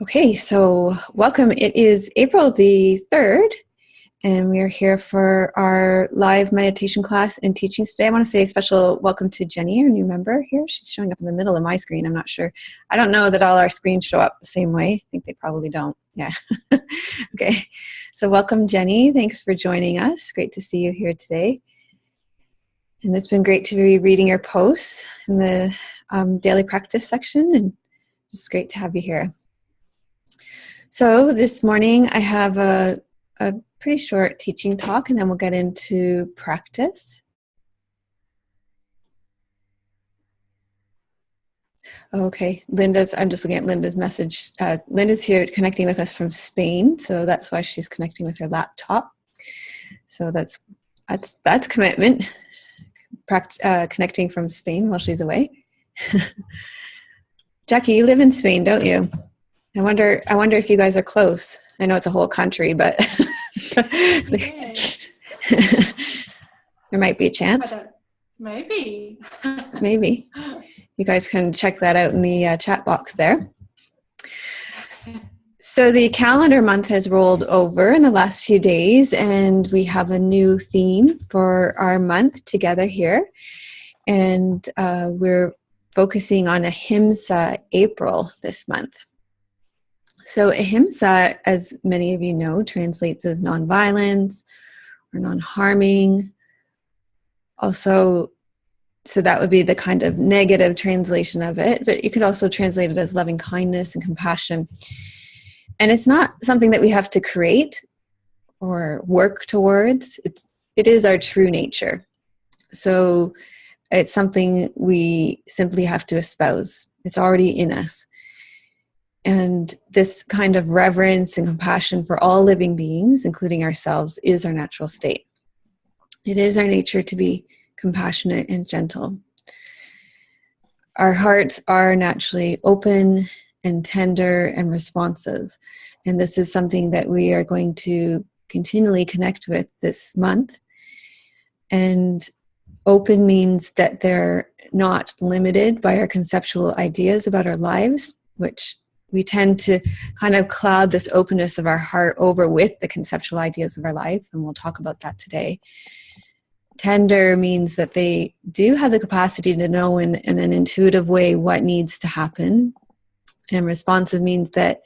Okay, so welcome. It is April the 3rd, and we are here for our live meditation class and teachings today. I want to say a special welcome to Jenny, our new member here. She's showing up in the middle of my screen. I'm not sure. I don't know that all our screens show up the same way. I think they probably don't. Yeah. Okay, so welcome, Jenny. Thanks for joining us. Great to see you here today. And it's been great to be reading your posts in the daily practice section, and it's great to have you here. So this morning I have a pretty short teaching talk, and then we'll get into practice. Okay, I'm just looking at Linda's message. Linda's here connecting with us from Spain, so that's why she's connecting with her laptop. So that's commitment, connecting from Spain while she's away. Jackie, you live in Spain, don't you? I wonder if you guys are close. I know it's a whole country, but there might be a chance. Maybe. Maybe. You guys can check that out in the chat box there. So the calendar month has rolled over in the last few days, and we have a new theme for our month together here. And we're focusing on Ahimsa April this month. So Ahimsa, as many of you know, translates as nonviolence or non-harming. Also, so that would be the kind of negative translation of it, but you could also translate it as loving kindness and compassion. And it's not something that we have to create or work towards. It is our true nature. So it's something we simply have to espouse. It's already in us. And this kind of reverence and compassion for all living beings, including ourselves, is our natural state. It is our nature to be compassionate and gentle. Our hearts are naturally open and tender and responsive. And this is something that we are going to continually connect with this month. And open means that they're not limited by our conceptual ideas about our lives, which we tend to kind of cloud this openness of our heart over with the conceptual ideas of our life, and we'll talk about that today. Tender means that they do have the capacity to know in an intuitive way what needs to happen, and responsive means that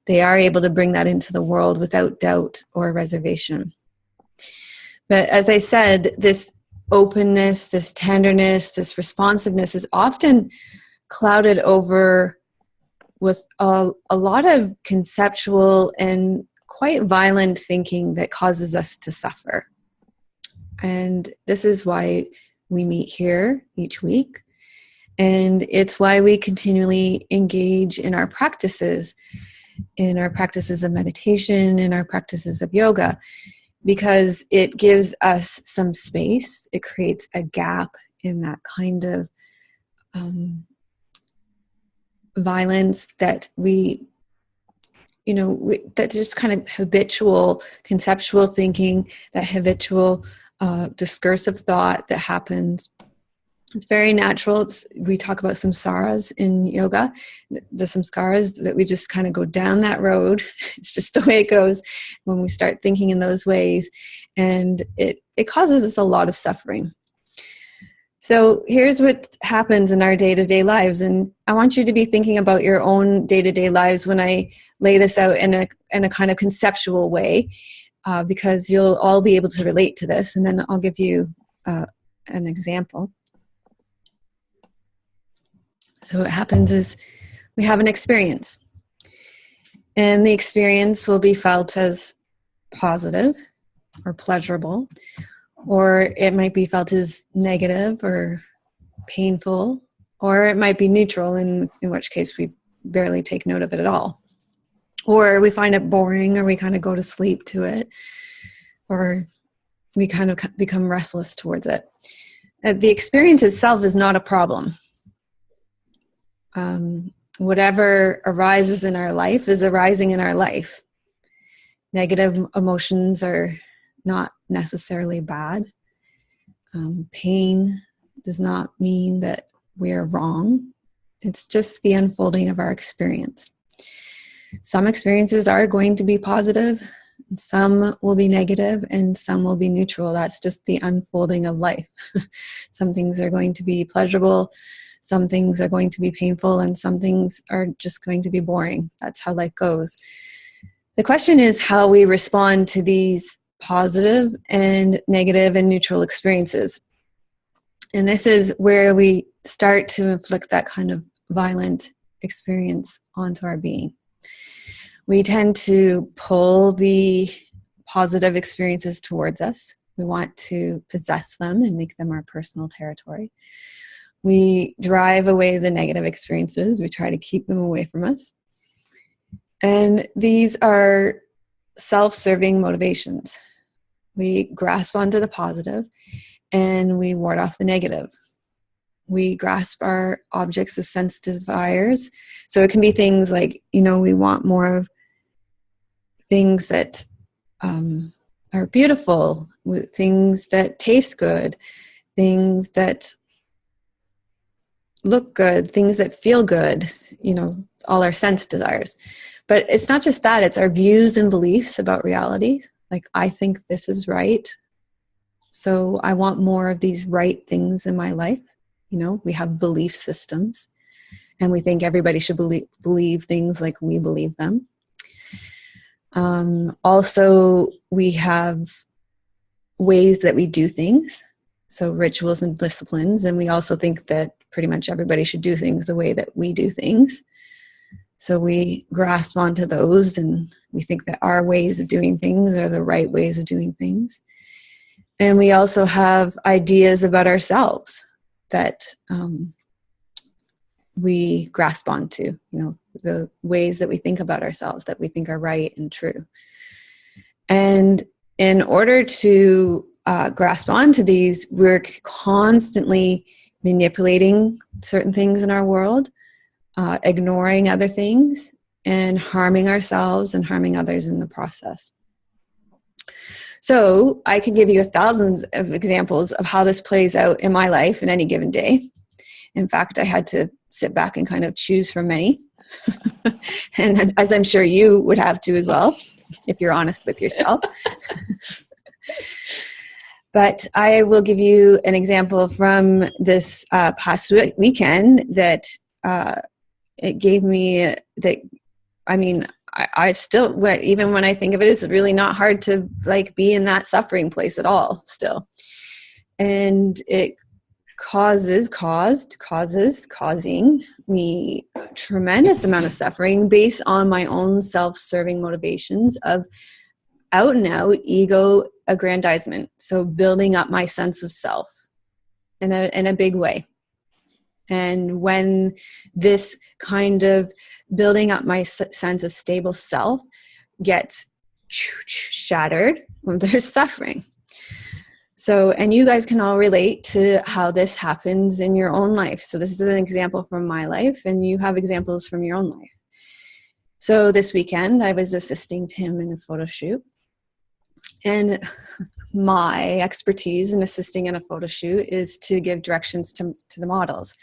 they are able to bring that into the world without doubt or reservation. But as I said, this openness, this tenderness, this responsiveness is often clouded over with a lot of conceptual and quite violent thinking that causes us to suffer. And this is why we meet here each week. And it's why we continually engage in our practices of meditation, in our practices of yoga, because it gives us some space. It creates a gap in that kind of violence that that's just kind of habitual conceptual thinking, that habitual discursive thought that happens. It's very natural. We talk about samskaras in yoga, the samskaras, that we just kind of go down that road. It's just the way it goes when we start thinking in those ways, and it causes us a lot of suffering. So here's what happens in our day-to-day lives, and I want you to be thinking about your own day-to-day lives when I lay this out in a kind of conceptual way, because you'll all be able to relate to this, and then I'll give you an example. So what happens is we have an experience, and the experience will be felt as positive or pleasurable, or it might be felt as negative or painful, or it might be neutral, in which case we barely take note of it at all. Or we find it boring, or we kind of go to sleep to it, or we kind of become restless towards it. The experience itself is not a problem. Whatever arises in our life is arising in our life. Negative emotions are not necessarily bad. Pain does not mean that we are wrong. It's just the unfolding of our experience. Some experiences are going to be positive, some will be negative, and some will be neutral. That's just the unfolding of life. Some things are going to be pleasurable, some things are going to be painful, and some things are just going to be boring. That's how life goes. The question is how we respond to these positive and negative and neutral experiences. And this is where we start to inflict that kind of violent experience onto our being. We tend to pull the positive experiences towards us. We want to possess them and make them our personal territory. We drive away the negative experiences. We try to keep them away from us. And these are self-serving motivations. We grasp onto the positive and we ward off the negative. We grasp our objects of sense desires. So it can be things like, we want more of things that are beautiful, things that taste good, things that look good, things that feel good, all our sense desires. But it's not just that, it's our views and beliefs about reality. Like, I think this is right, so I want more of these right things in my life. We have belief systems, and we think everybody should believe things like we believe them. Also, we have ways that we do things, so rituals and disciplines, and we also think that pretty much everybody should do things the way that we do things. So we grasp onto those, and we think that our ways of doing things are the right ways of doing things. And we also have ideas about ourselves that we grasp onto, the ways that we think about ourselves that we think are right and true. And in order to grasp onto these, we're constantly manipulating certain things in our world, ignoring other things, and harming ourselves and harming others in the process. So I can give you thousands of examples of how this plays out in my life in any given day. In fact, I had to sit back and kind of choose from many. And as I'm sure you would have to as well, if you're honest with yourself. But I will give you an example from this past weekend that it gave me that, I've still, even when I think of it, it's really not hard to be in that suffering place at all still. And it causing me a tremendous amount of suffering based on my own self-serving motivations of out and out ego aggrandizement. So building up my sense of self in a big way. And when this kind of building up my sense of stable self gets shattered, well, there's suffering. So, and you guys can all relate to how this happens in your own life. So this is an example from my life, and you have examples from your own life. So this weekend, I was assisting Tim in a photo shoot. And my expertise in assisting in a photo shoot is to give directions to the models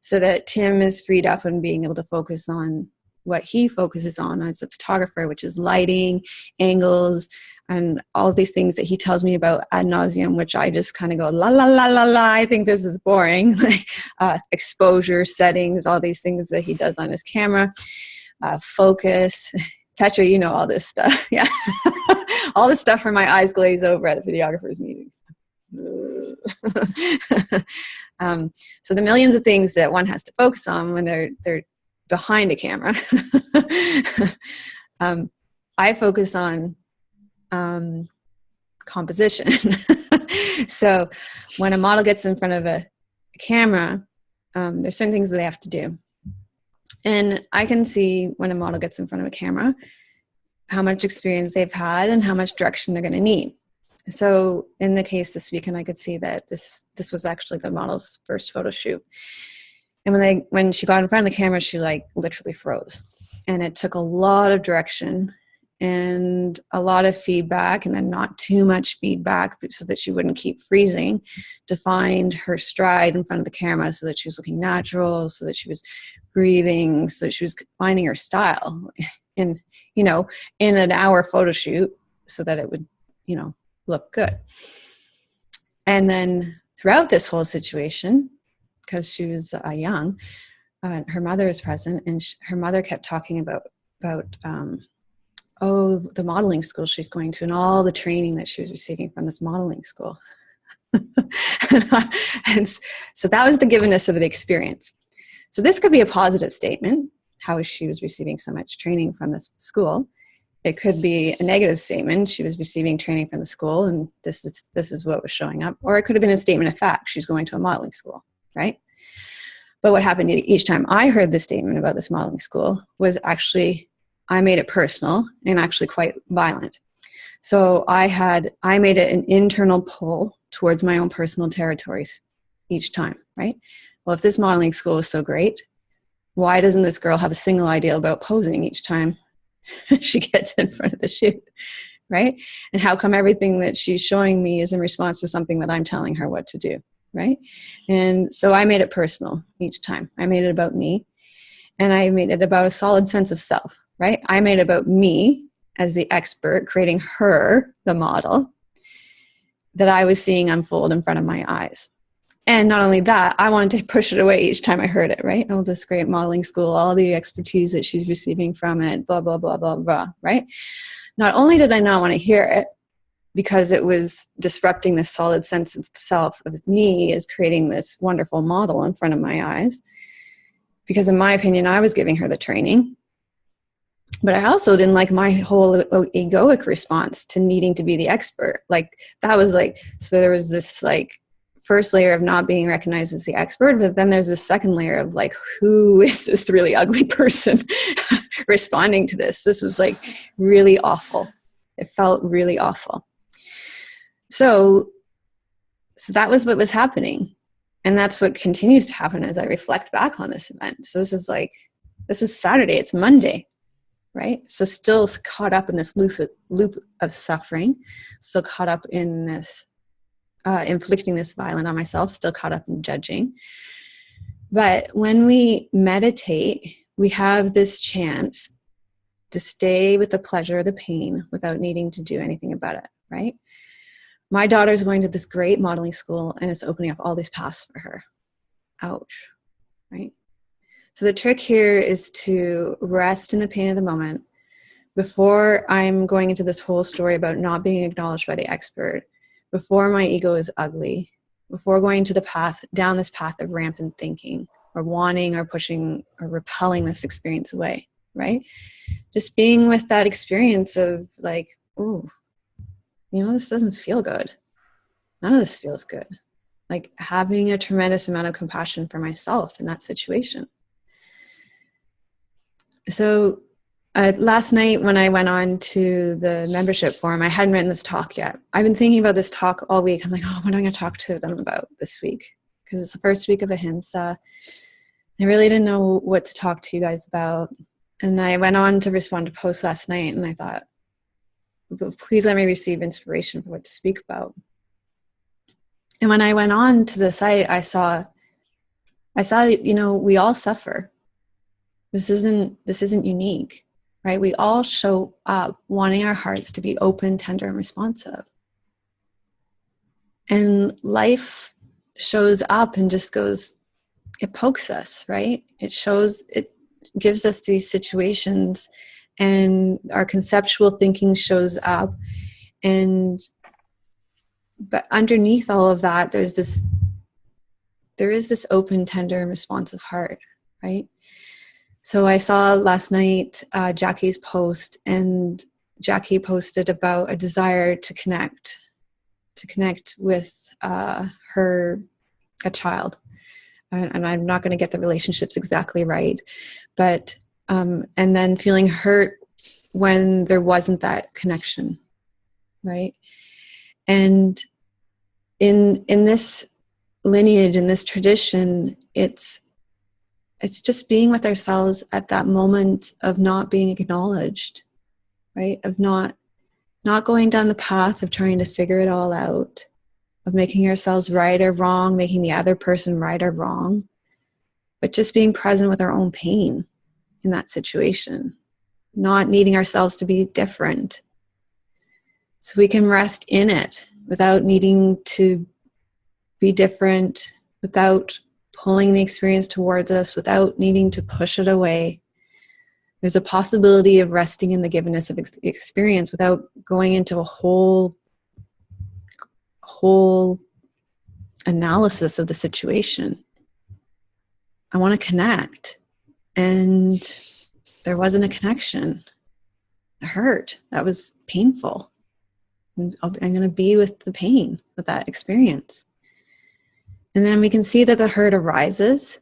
so that Tim is freed up and being able to focus on what he focuses on as a photographer, which is lighting, angles, and all of these things that he tells me about ad nauseum, which I just kind of go, la, la, la, la, la, I think this is boring. Exposure, settings, all these things that he does on his camera, focus. Petra, you know all this stuff. Yeah. All this stuff where my eyes glaze over at the videographer's meetings. So the millions of things that one has to focus on when they're behind a camera. I focus on composition. So when a model gets in front of a camera, there's certain things that they have to do. And I can see when a model gets in front of a camera, how much experience they've had and how much direction they're going to need. So in the case this weekend, I could see that this was actually the model's first photo shoot. And when she got in front of the camera, she literally froze. And it took a lot of direction and a lot of feedback, and then not too much feedback so that she wouldn't keep freezing, to find her stride in front of the camera so that she was looking natural, so that she was breathing, so that she was finding her style in, in an hour photo shoot so that it would, look good. And then throughout this whole situation, because she was young, her mother is present, and her mother kept talking about the modeling school she's going to and all the training that she was receiving from this modeling school. and so that was the givenness of the experience. So this could be a positive statement, how she was receiving so much training from this school. It could be a negative statement, she was receiving training from the school and this is what was showing up. Or it could have been a statement of fact, she's going to a modeling school, right? But what happened each time I heard the statement about this modeling school was actually, I made it personal and actually quite violent. So I made it an internal pull towards my own personal territories each time, right? Well, if this modeling school is so great, why doesn't this girl have a single idea about posing each time she gets in front of the shoot, right? And how come everything that she's showing me is in response to something that I'm telling her what to do, right? And so I made it personal each time. I made it about me, and I made it about a solid sense of self, right? I made it about me as the expert, creating her, the model, that I was seeing unfold in front of my eyes. And not only that, I wanted to push it away each time I heard it, right? Oh, this great modeling school, all the expertise that she's receiving from it, blah, blah, blah, blah, blah, right? Not only did I not want to hear it, because it was disrupting this solid sense of self of me as creating this wonderful model in front of my eyes, because in my opinion, I was giving her the training. But I also didn't like my whole egoic response to needing to be the expert. Like that was like, so there was this like first layer of not being recognized as the expert, but then there's this second layer of like, who is this really ugly person responding to this? This was like really awful. It felt really awful. So that was what was happening. And that's what continues to happen as I reflect back on this event. So this was Saturday, it's Monday, right? So still caught up in this loop of suffering, still caught up in this, inflicting this violence on myself, still caught up in judging. But when we meditate, we have this chance to stay with the pleasure or the pain without needing to do anything about it, right? My daughter's going to this great modeling school and it's opening up all these paths for her. Ouch, right? So the trick here is to rest in the pain of the moment before I'm going into this whole story about not being acknowledged by the expert, before my ego is ugly, before going to down this path of rampant thinking or wanting or pushing or repelling this experience away, right? Just being with that experience of like, ooh, this doesn't feel good. None of this feels good. Like having a tremendous amount of compassion for myself in that situation. So last night when I went on to the membership forum, I hadn't written this talk yet. I've been thinking about this talk all week. I'm like, what am I going to talk to them about this week? Because it's the first week of Ahimsa. I really didn't know what to talk to you guys about. And I went on to respond to posts last night and I thought, please let me receive inspiration for what to speak about. And when I went on to the site, I saw, we all suffer. This isn't unique, right? We all show up wanting our hearts to be open, tender, and responsive. And life shows up and just goes, it pokes us, right? It gives us these situations and our conceptual thinking shows up. But underneath all of that, there is this open, tender, and responsive heart, right? So I saw last night Jackie's post, and Jackie posted about a desire to connect with a child. And I'm not going to get the relationships exactly right, but and then feeling hurt when there wasn't that connection, right? And in this lineage, in this tradition, it's just being with ourselves at that moment of not being acknowledged, right? Of not going down the path of trying to figure it all out, of making ourselves right or wrong, making the other person right or wrong, but just being present with our own pain in that situation, not needing ourselves to be different. So we can rest in it without needing to be different, without pulling the experience towards us, without needing to push it away. There's a possibility of resting in the givenness of experience without going into a whole analysis of the situation. I want to connect. And there wasn't a connection. It hurt. That was painful. I'm going to be with the pain, with that experience. And then we can see that the hurt arises.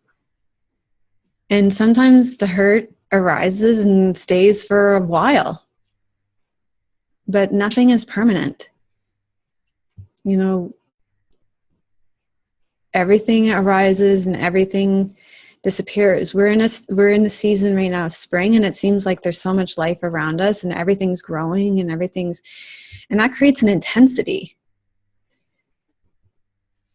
And sometimes the hurt arises and stays for a while. But nothing is permanent. You know, everything arises and everything disappears. We're in the season right now, spring, and it seems like there's so much life around us and everything's growing and that creates an intensity.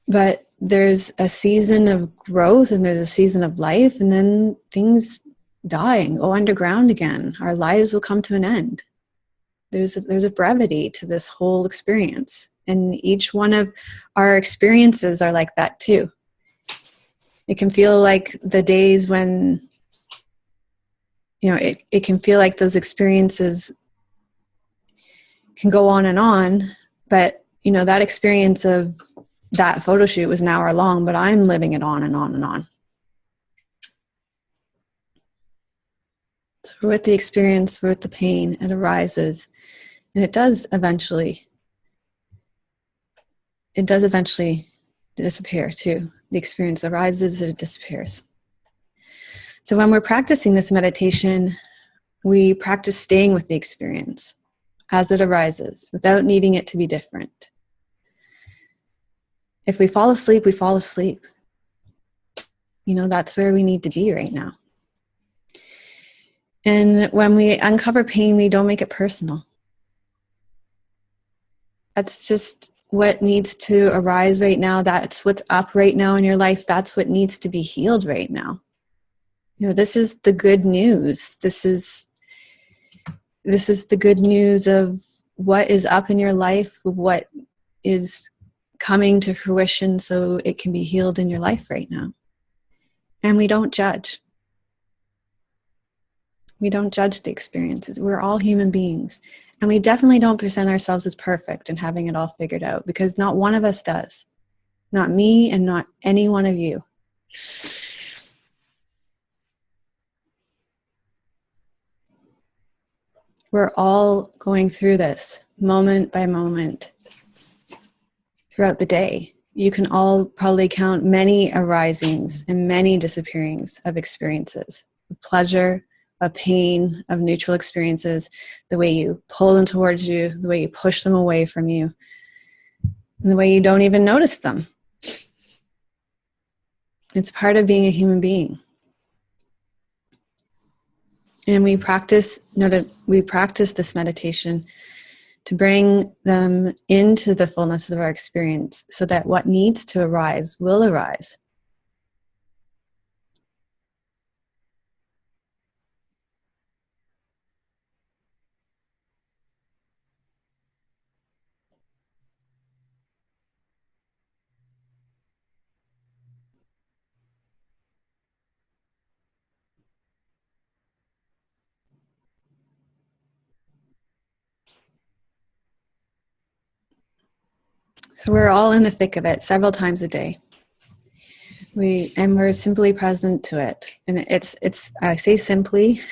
But there's a season of growth and there's a season of life, and then things die and go underground again. Our lives will come to an end. There's a brevity to this whole experience. And each one of our experiences are like that too. It can feel like the days when, it can feel like those experiences can go on, but, that experience of that photo shoot was an hour long, but I'm living it on and on and on. So we're with the experience, we're with the pain, it arises, and it does eventually disappear too. The experience arises and it disappears. So when we're practicing this meditation, we practice staying with the experience as it arises without needing it to be different. If we fall asleep, we fall asleep. That's where we need to be right now. And when we uncover pain, we don't make it personal. That's just what needs to arise right now. That's what's up right now in your life. That's what needs to be healed right now. This is the good news. This is the good news of what is up in your life, what is coming to fruition so it can be healed in your life right now. And we don't judge. We don't judge the experiences. We're all human beings. And we definitely don't present ourselves as perfect and having it all figured out, because not one of us does. Not me and not any one of you. We're all going through this moment by moment throughout the day. You can all probably count many arisings and many disappearings of experiences, of pleasure, of pain, of neutral experiences, the way you pull them towards you, the way you push them away from you, and the way you don't even notice them. It's part of being a human being. And we practice this meditation to bring them into the fullness of our experience so that what needs to arise will arise. So we're all in the thick of it several times a day. We're simply present to it. And it's I say simply,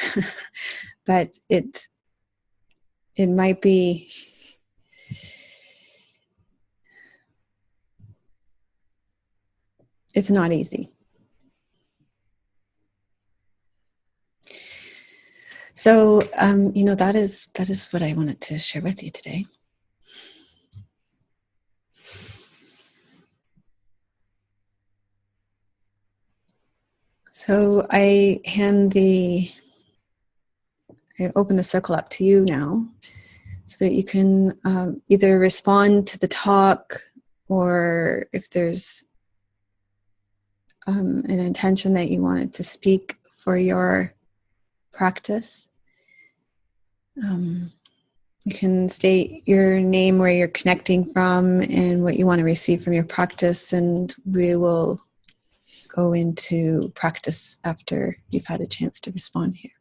but it might be, it's not easy. So, that is what I wanted to share with you today. So I hand the I open the circle up to you now so that you can either respond to the talk, or if there's an intention that you wanted to speak for your practice. You can state your name, where you're connecting from, and what you want to receive from your practice, and we will go into practice after you've had a chance to respond here.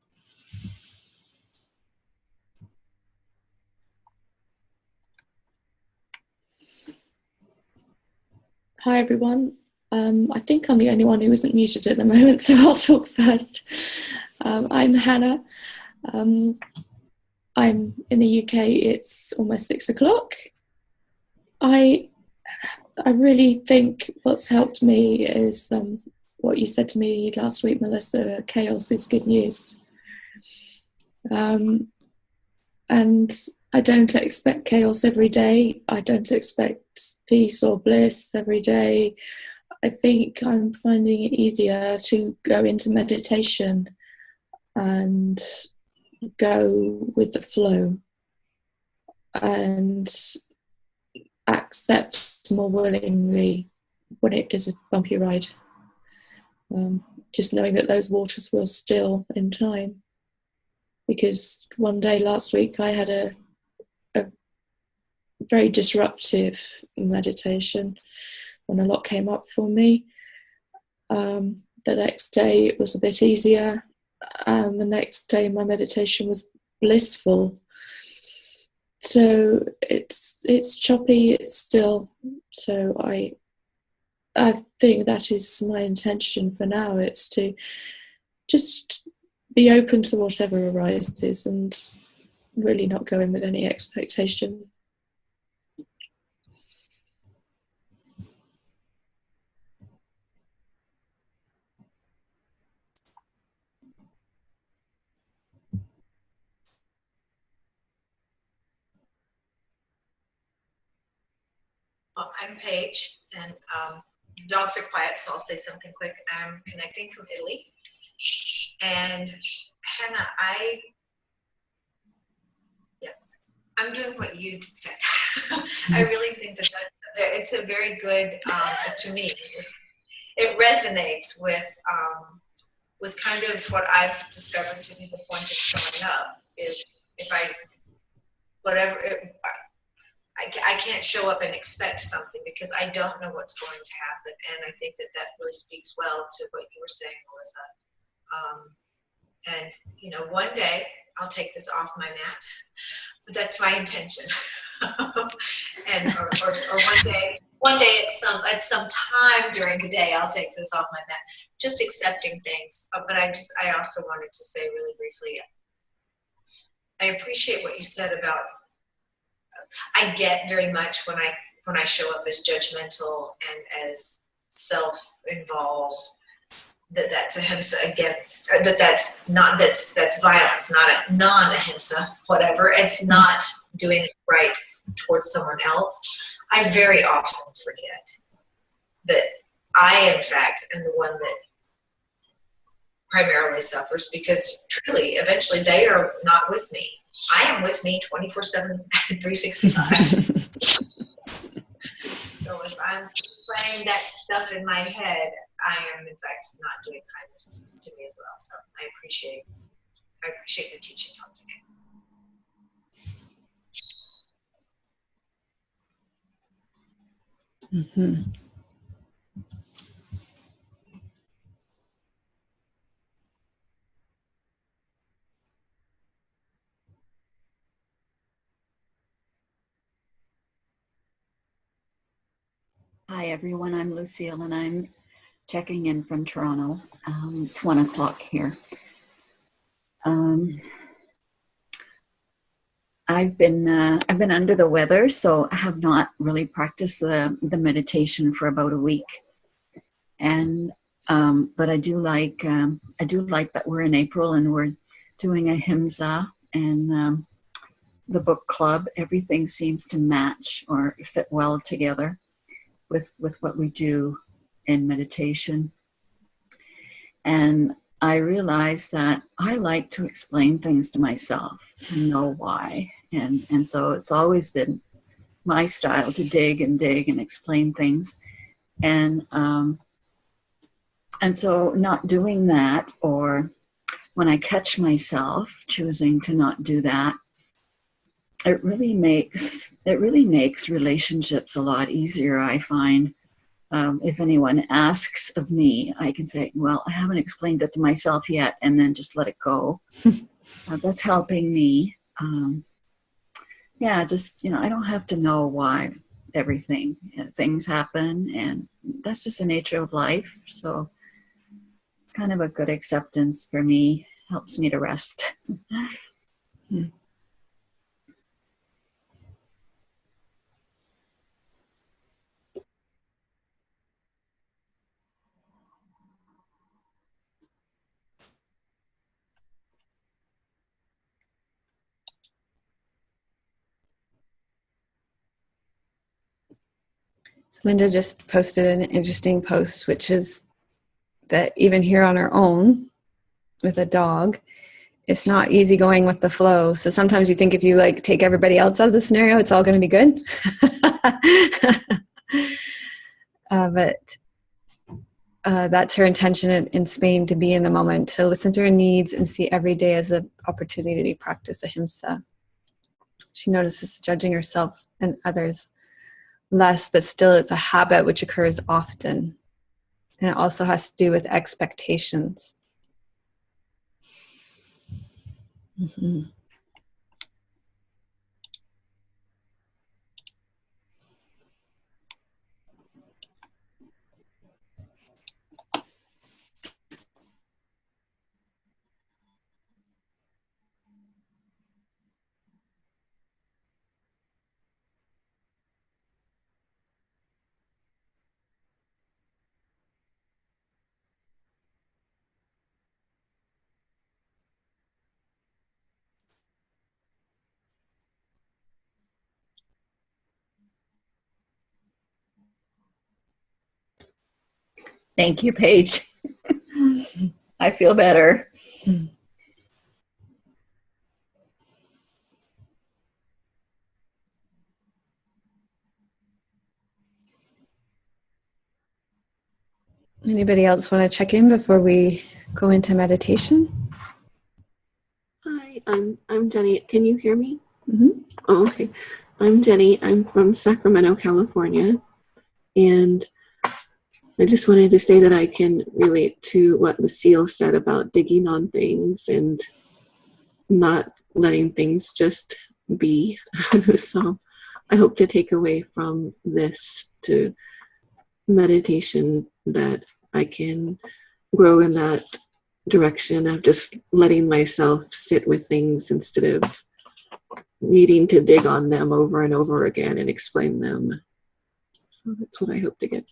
Hi everyone. I think I'm the only one who isn't muted at the moment, so I'll talk first. I'm Hannah. I'm in the UK. It's almost 6 o'clock. I really think what's helped me is what you said to me last week, Melissa. Chaos is good news. And I don't expect chaos every day. I don't expect peace or bliss every day. I think I'm finding it easier to go into meditation and go with the flow and accept more willingly when it is a bumpy ride. Just knowing that those waters will still in time. Because one day last week I had a very disruptive meditation when a lot came up for me. The next day it was a bit easier, and the next day my meditation was blissful. So it's choppy, it's still. So I think that is my intention for now. It's to just be open to whatever arises and really not go in with any expectation. Well, I'm Paige, and dogs are quiet, so I'll say something quick. I'm connecting from Italy. And Hannah, I'm doing what you said. I really think that it's a very good, to me, it resonates with kind of what I've discovered to be the point of showing up is if I can't show up and expect something because I don't know what's going to happen. And I think that really speaks well to what you were saying, Melissa. And, one day I'll take this off my mat, but that's my intention. And, or one day at some time during the day, I'll take this off my mat, just accepting things. But I also wanted to say really briefly, I appreciate what you said about, I get very much when I show up as judgmental and as self-involved, that's ahimsa against, that's violence, not a non-ahimsa, whatever. It's not doing it right towards someone else. I very often forget that I, in fact, am the one that primarily suffers because truly, eventually, they are not with me. I am with me 24/7, 365. So if I'm playing that stuff in my head, I am in fact not doing kindness to me as well. So I appreciate the teaching taught today. Mm-hmm. Hi everyone, I'm Lucille and I'm checking in from Toronto. It's 1 o'clock here. I've been under the weather, so I have not really practiced the meditation for about a week. And but I do like that we're in April and we're doing ahimsa and the book club. Everything seems to match or fit well together with what we do in meditation. And I realized that I like to explain things to myself and know why. And so it's always been my style to dig and explain things. And so not doing that, or when I catch myself choosing to not do that, it really makes relationships a lot easier, I find. If anyone asks of me, I can say, well, I haven't explained it to myself yet, and then just let it go. That's helping me. Just, I don't have to know why things happen, and that's just the nature of life. So kind of a good acceptance for me helps me to rest. So Linda just posted an interesting post, which is that even here on our own with a dog, it's not easy going with the flow. So sometimes you think if you like take everybody else out of the scenario, it's all going to be good. But that's her intention in Spain, to be in the moment, to listen to her needs and see every day as an opportunity to practice ahimsa. She notices judging herself and others less, but still it's a habit which occurs often. And it also has to do with expectations. Mm-hmm. Thank you, Paige. I feel better. Anybody else want to check in before we go into meditation? Hi, I'm Jenny. Can you hear me? Mm-hmm. Oh, okay. I'm Jenny. I'm from Sacramento, California. And I just wanted to say that I can relate to what Lucille said about digging on things and not letting things just be. So I hope to take away from this to meditation that I can grow in that direction of just letting myself sit with things instead of needing to dig on them over and over again and explain them. So that's what I hope to get.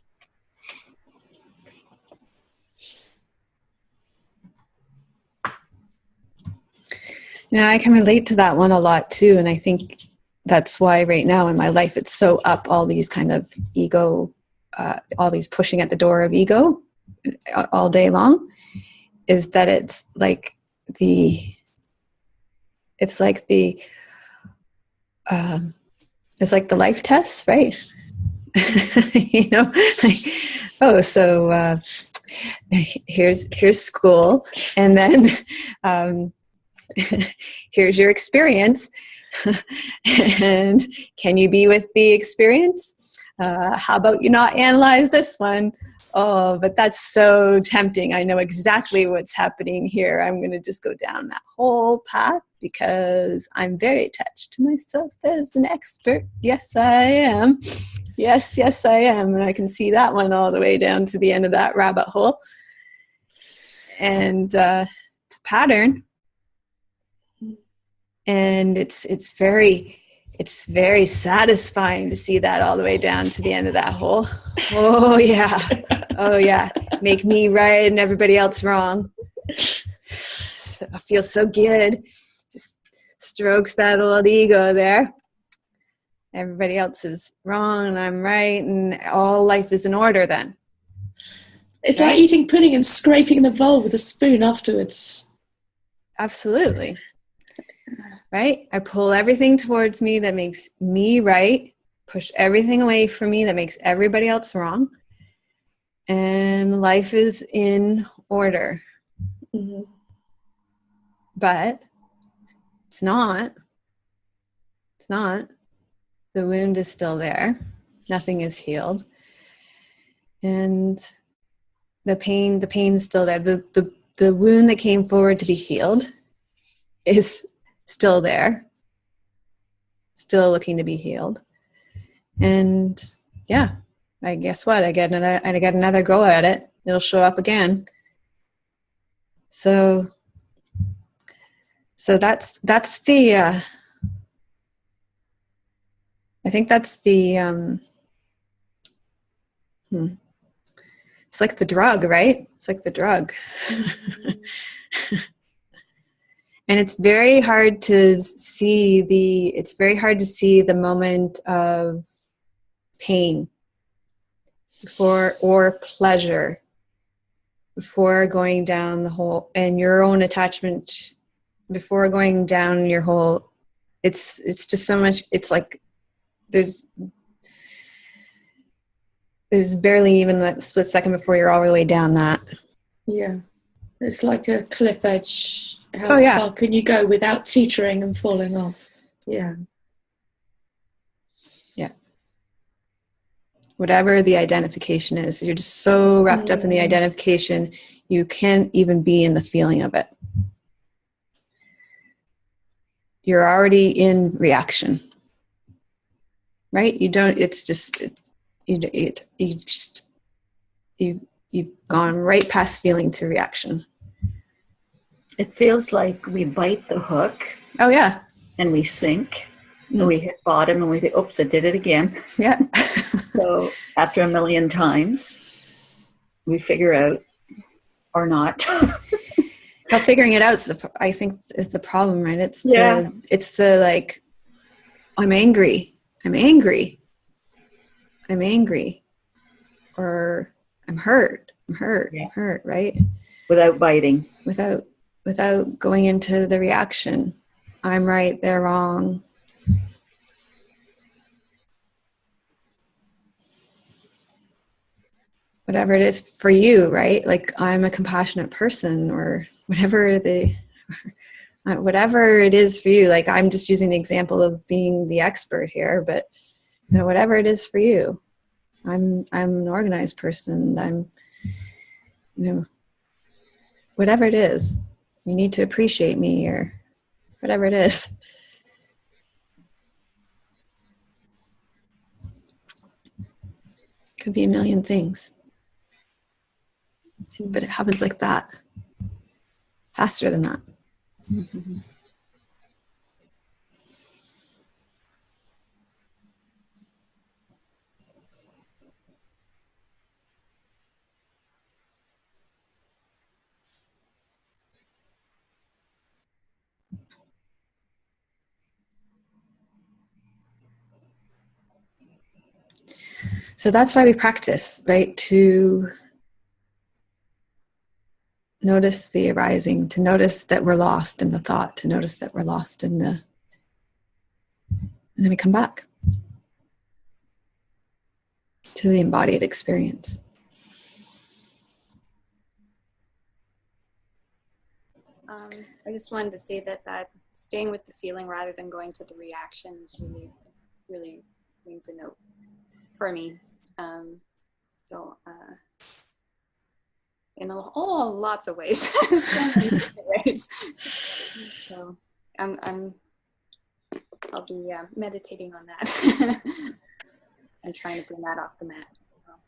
Yeah, I can relate to that one a lot too. And I think that's why right now in my life, it's so up, all these kind of ego, all these pushing at the door of ego all day long, is that it's like the life test, right? Here's school, and then here's your experience, and can you be with the experience? How about you not analyze this one? Oh, but that's so tempting. I know exactly what's happening here. I'm going to just go down that whole path because I'm very attached to myself as an expert. Yes, I am. Yes, I am. And I can see that one all the way down to the end of that rabbit hole. And it's a pattern. And it's very satisfying to see that all the way down to the end of that hole. Oh yeah. Make me right and everybody else wrong. So I feel so good. Just strokes that little ego there. Everybody else is wrong and I'm right, and all life is in order then. It's Right? like eating pudding and scraping the bowl with a spoon afterwards. Absolutely. Right? I pull everything towards me that makes me right, push everything away from me that makes everybody else wrong. And life is in order. Mm-hmm. But it's not. It's not. The wound is still there. Nothing is healed. And the pain's still there. The wound that came forward to be healed is still there. Still looking to be healed. And yeah, I guess what? I get another go at it. It'll show up again. So that's the I think that's the it's like the drug, right? It's like the drug. And it's very hard to see the moment of pain before, or pleasure, before going down the whole, and your own attachment, before going down your whole, it's just so much. It's like there's barely even that split second before you're all the way down that. Yeah, it's like a cliff edge. How far can you go without teetering and falling off? Yeah. Yeah. Whatever the identification is, you're just so wrapped up in the identification, you can't even be in the feeling of it. You're already in reaction, right? You don't. It's just you've gone right past feeling to reaction. It feels like we bite the hook. Oh yeah. And we sink. And we hit bottom and we think, oops, I did it again. Yeah. So after a million times, we figure out, or not. How figuring it out I think is the problem, right? It's the like, I'm angry, or I'm hurt, right? Without biting. Without going into the reaction. I'm right, they're wrong. Whatever it is for you, right? Like, I'm a compassionate person, or whatever it is for you. Like, I'm just using the example of being the expert here, but whatever it is for you. I'm an organized person. I'm, whatever it is, you need to appreciate me, or whatever it is. Could be a million things. But it happens like that. Faster than that. Mm-hmm. So that's why we practice, right? To notice the arising, to notice that we're lost in the thought, to notice that we're lost in and then we come back to the embodied experience. I just wanted to say that staying with the feeling rather than going to the reaction is really, really rings a note for me. In lots of ways. So many ways. So I'll be meditating on that and trying to bring that off the mat as well.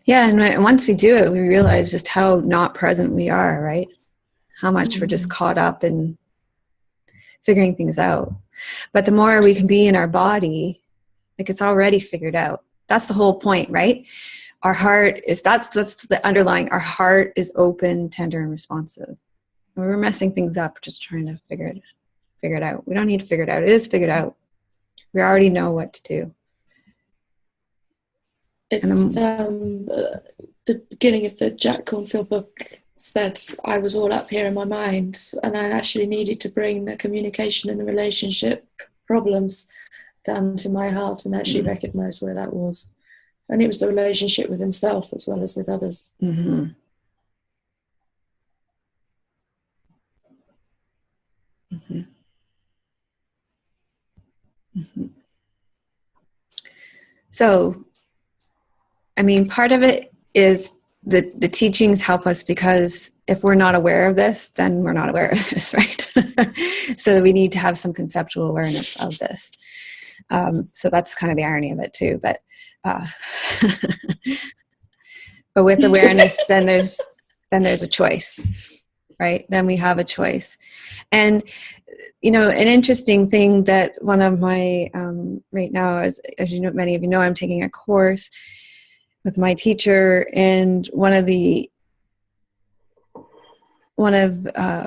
Yeah, and once we do it, we realize just how not present we are, right? How much we're just caught up in figuring things out. But the more we can be in our body, like, it's already figured out. That's the whole point, right? Our heart is, that's the underlying, our heart is open, tender, and responsive. When we're messing things up, just trying to figure it out. We don't need to figure it out. It is figured out. We already know what to do. It's the beginning of the Jack Cornfield book said I was all up here in my mind, and I actually needed to bring the communication and the relationship problems down to my heart and actually recognize where that was. And it was the relationship with himself as well as with others. Mm-hmm. Mm-hmm. Mm-hmm. So, I mean, part of it is the teachings help us, because if we're not aware of this, then we're not aware of this, right? So we need to have some conceptual awareness of this. So that's kind of the irony of it too. But but with awareness, then there's a choice, right? Then we have a choice. And you know, an interesting thing that one of my right now, as you know, many of you know, I'm taking a course with my teacher, and one of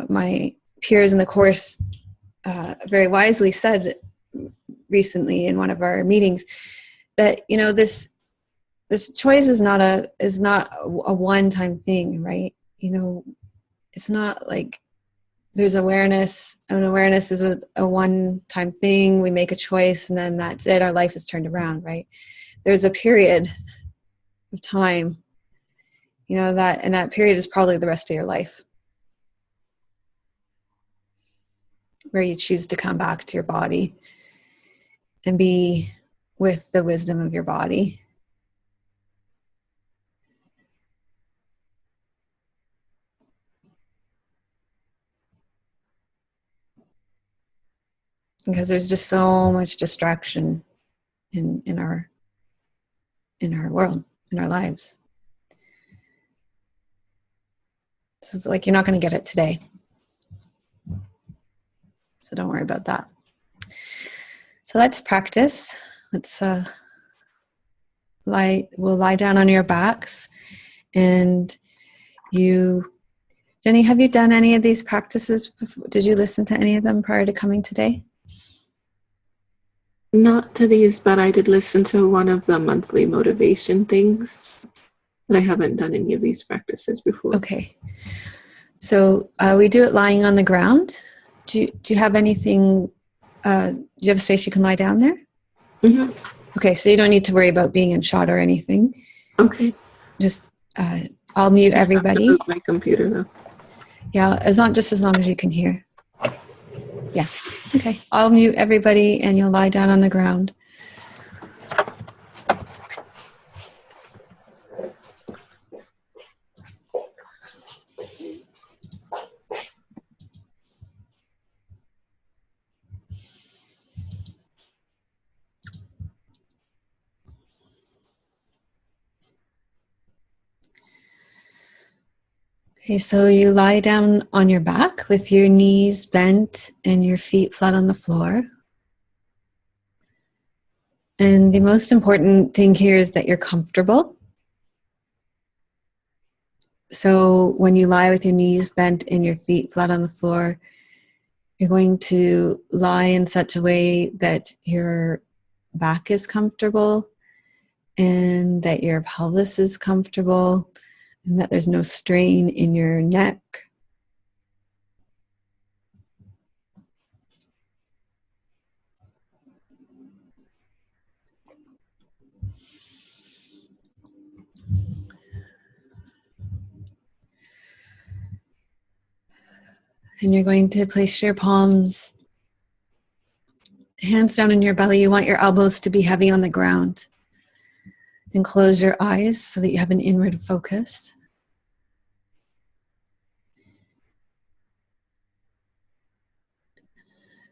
my peers in the course very wisely said recently in one of our meetings that, you know, this choice is not a one-time thing, right? You know, it's not like there's awareness, and awareness is a one-time thing. We make a choice and then that's it. Our life is turned around, right? There's a period of time, you know, and that period is probably the rest of your life, where you choose to come back to your body and be with the wisdom of your body. Because there's just so much distraction in our world, in our lives. So it's like you're not going to get it today. So don't worry about that. So let's practice. We'll lie down on your backs. And Jenny, have you done any of these practices before? Did you listen to any of them prior to coming today? Not to these, but I did listen to one of the monthly motivation things. But I haven't done any of these practices before. Okay. So we do it lying on the ground. Do you have anything, do you have a space you can lie down there? Mm-hmm. Okay, so you don't need to worry about being in shot or anything. Okay. Just, I'll mute everybody. I have to move my computer though. Yeah, as long as you can hear. Yeah, okay. I'll mute everybody and you'll lie down on the ground. Okay, so you lie down on your back with your knees bent and your feet flat on the floor. And the most important thing here is that you're comfortable. So when you lie with your knees bent and your feet flat on the floor, you're going to lie in such a way that your back is comfortable and that your pelvis is comfortable and that there's no strain in your neck. And you're going to place your palms, hands down in your belly. You want your elbows to be heavy on the ground. And close your eyes so that you have an inward focus.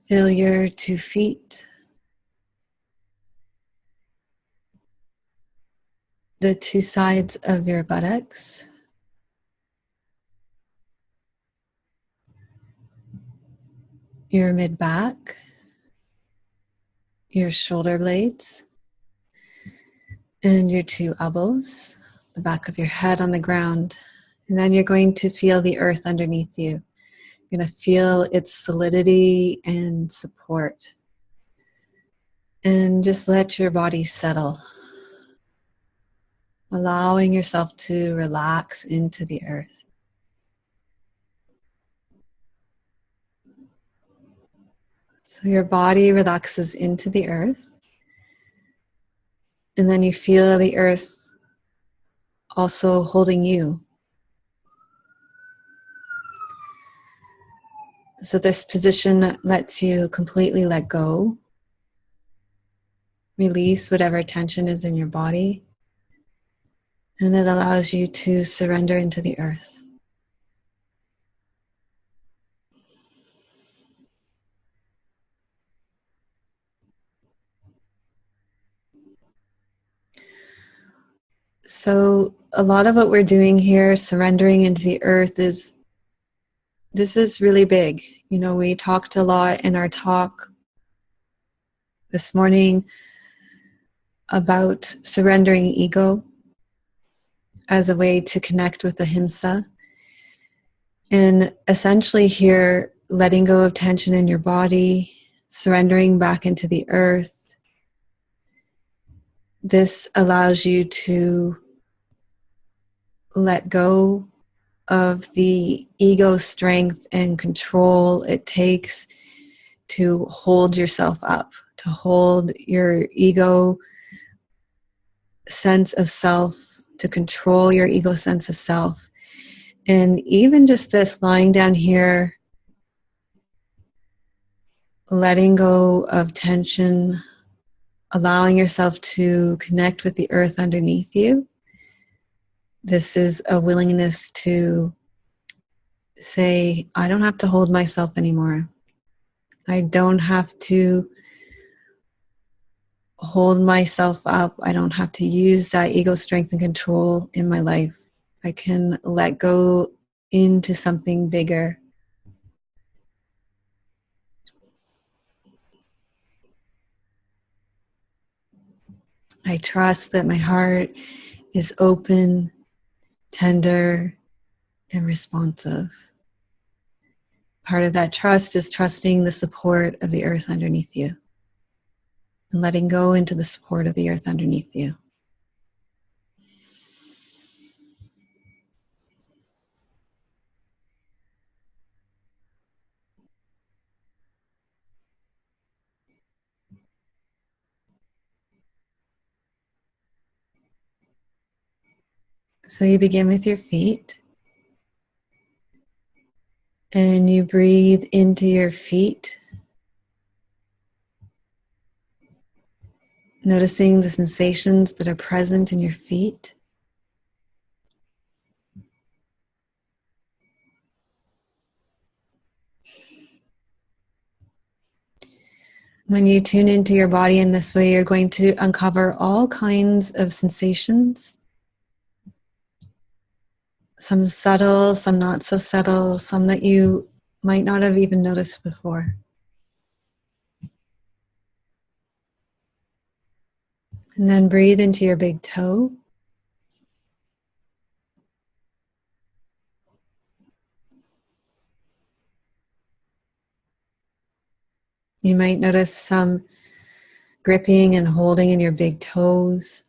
Feel your 2 feet. The 2 sides of your buttocks. Your mid-back. Your shoulder blades. And your 2 elbows. The back of your head on the ground. And then you're going to feel the earth underneath you. You're going to feel its solidity and support. And just let your body settle. allowing yourself to relax into the earth. So your body relaxes into the earth, and then you feel the earth also holding you. So this position lets you completely let go, release whatever tension is in your body, and it allows you to surrender into the earth. So a lot of what we're doing here, surrendering into the earth, this is really big. You know, we talked a lot in our talk this morning about surrendering ego as a way to connect with ahimsa. And essentially here, letting go of tension in your body, surrendering back into the earth. This allows you to let go of the ego strength and control it takes to hold yourself up, to hold your ego sense of self, to control your ego sense of self. And even just this lying down here, letting go of tension, allowing yourself to connect with the earth underneath you. This is a willingness to say, I don't have to hold myself anymore. I don't have to hold myself up. I don't have to use that ego strength and control in my life. I can let go into something bigger. I trust that my heart is open, tender, and responsive. Part of that trust is trusting the support of the earth underneath you and letting go into the support of the earth underneath you. So you begin with your feet and you breathe into your feet, noticing the sensations that are present in your feet. When you tune into your body in this way, you're going to uncover all kinds of sensations. Some subtle, some not so subtle, some that you might not have even noticed before. And then breathe into your big toe. You might notice some gripping and holding in your big toes.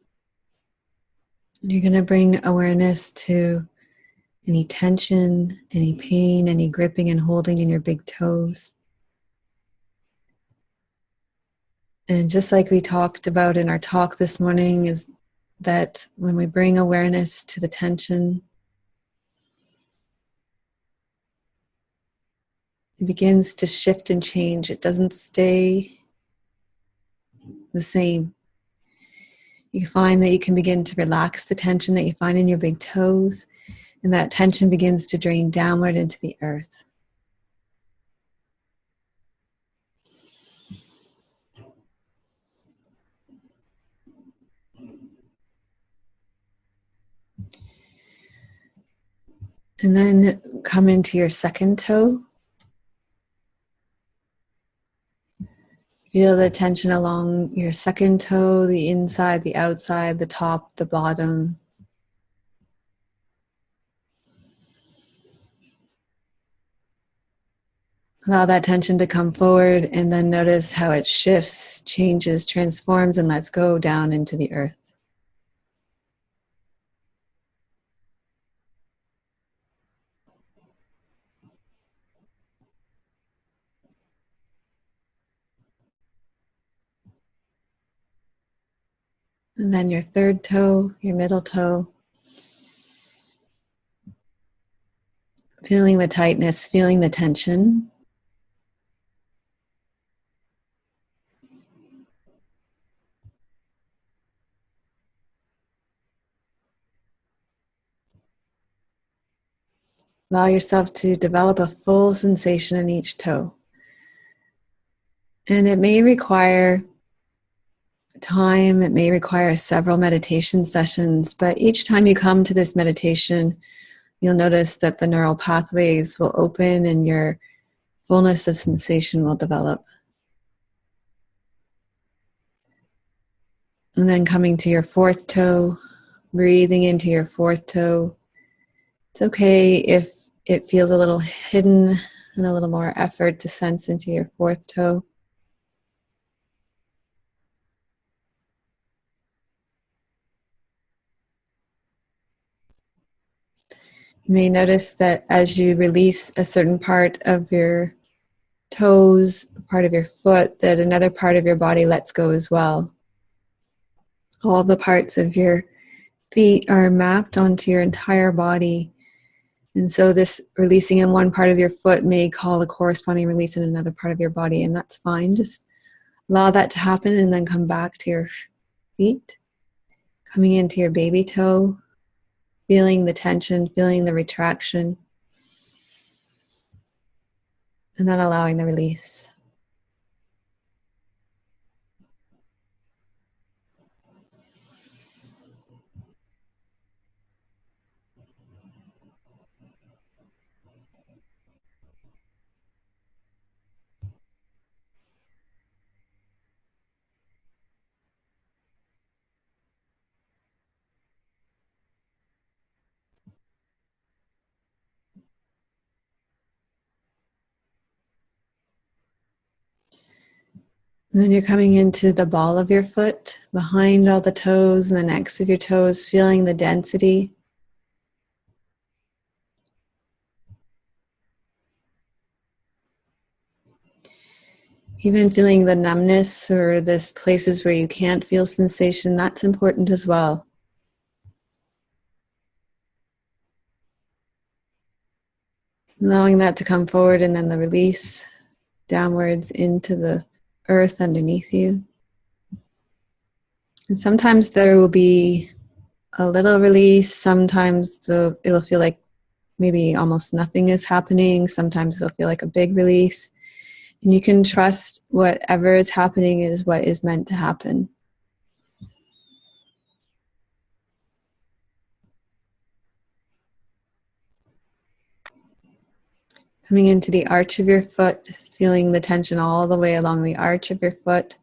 You're going to bring awareness to any tension, any pain, any gripping and holding in your big toes. And just like we talked about in our talk this morning, is that when we bring awareness to the tension, it begins to shift and change. It doesn't stay the same. You find that you can begin to relax the tension that you find in your big toes, and that tension begins to drain downward into the earth. And then come into your second toe. Feel the tension along your second toe, the inside, the outside, the top, the bottom. Allow that tension to come forward and then notice how it shifts, changes, transforms, and lets go down into the earth. And then your third toe, your middle toe. Feeling the tightness, feeling the tension. Allow yourself to develop a full sensation in each toe. And it may require time, it may require several meditation sessions, but each time you come to this meditation, you'll notice that the neural pathways will open and your fullness of sensation will develop. And then coming to your fourth toe, breathing into your fourth toe. It's okay if it feels a little hidden and a little more effort to sense into your fourth toe. You may notice that as you release a certain part of your toes, part of your foot, that another part of your body lets go as well. All the parts of your feet are mapped onto your entire body. And so this releasing in one part of your foot may call a corresponding release in another part of your body, and that's fine. Just allow that to happen and then come back to your feet, coming into your baby toe, feeling the tension, feeling the retraction, and then allowing the release. And then you're coming into the ball of your foot, behind all the toes and the necks of your toes, feeling the density. Even feeling the numbness or this places where you can't feel sensation, that's important as well. Allowing that to come forward and then the release downwards into the earth underneath you. And sometimes there will be a little release. Sometimes it'll feel like maybe almost nothing is happening. Sometimes it'll feel like a big release. And you can trust whatever is happening is what is meant to happen. Coming into the arch of your foot, feeling the tension all the way along the arch of your foot.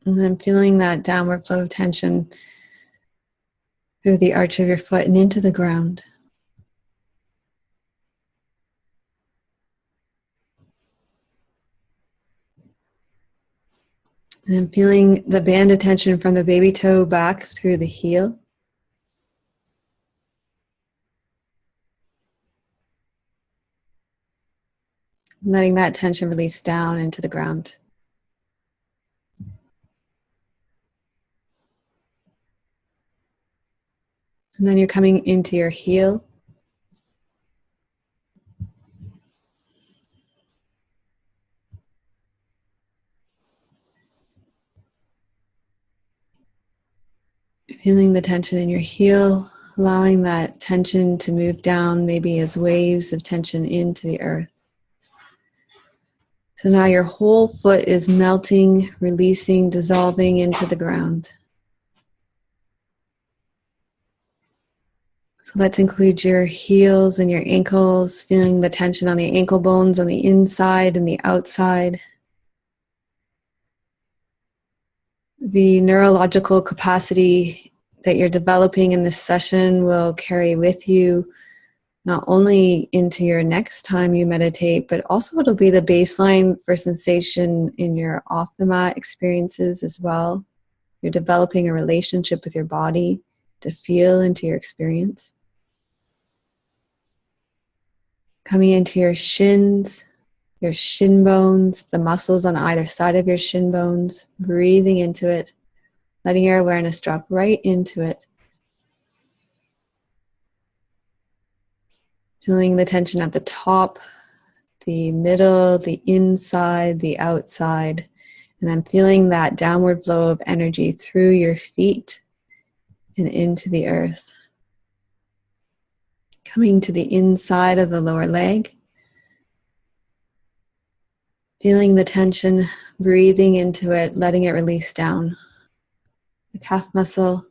And then feeling that downward flow of tension through the arch of your foot and into the ground. And then feeling the band of tension from the baby toe back through the heel. Letting that tension release down into the ground. And then you're coming into your heel. Feeling the tension in your heel, allowing that tension to move down, maybe as waves of tension into the earth. So now your whole foot is melting, releasing, dissolving into the ground. So let's include your heels and your ankles, feeling the tension on the ankle bones on the inside and the outside. The neurological capacity that you're developing in this session will carry with you not only into your next time you meditate, but also it'll be the baseline for sensation in your off the mat experiences as well. You're developing a relationship with your body to feel into your experience. Coming into your shins, your shin bones, the muscles on either side of your shin bones, breathing into it, letting your awareness drop right into it. Feeling the tension at the top, the middle, the inside, the outside, and then feeling that downward flow of energy through your feet and into the earth. Coming to the inside of the lower leg, feeling the tension, breathing into it, letting it release down. The calf muscle,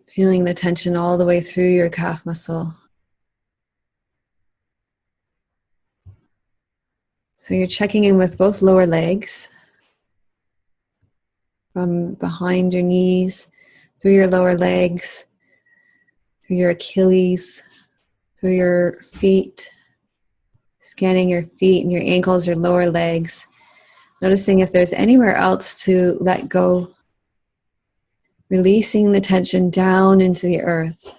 feeling the tension all the way through your calf muscle. So you're checking in with both lower legs, from behind your knees, through your lower legs, through your Achilles, through your feet, scanning your feet and your ankles, your lower legs, noticing if there's anywhere else to let go, releasing the tension down into the earth.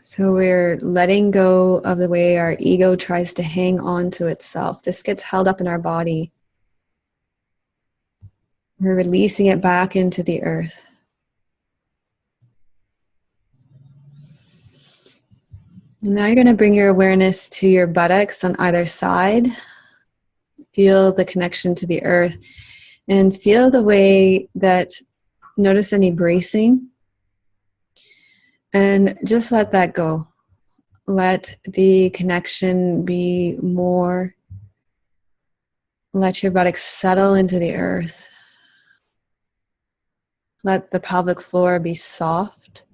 So we're letting go of the way our ego tries to hang on to itself. This gets held up in our body. We're releasing it back into the earth. Now you're going to bring your awareness to your buttocks on either side. Feel the connection to the earth and feel the way that, notice any bracing, and just let that go. Let the connection be more. Let your buttocks settle into the earth. Let the pelvic floor be soft.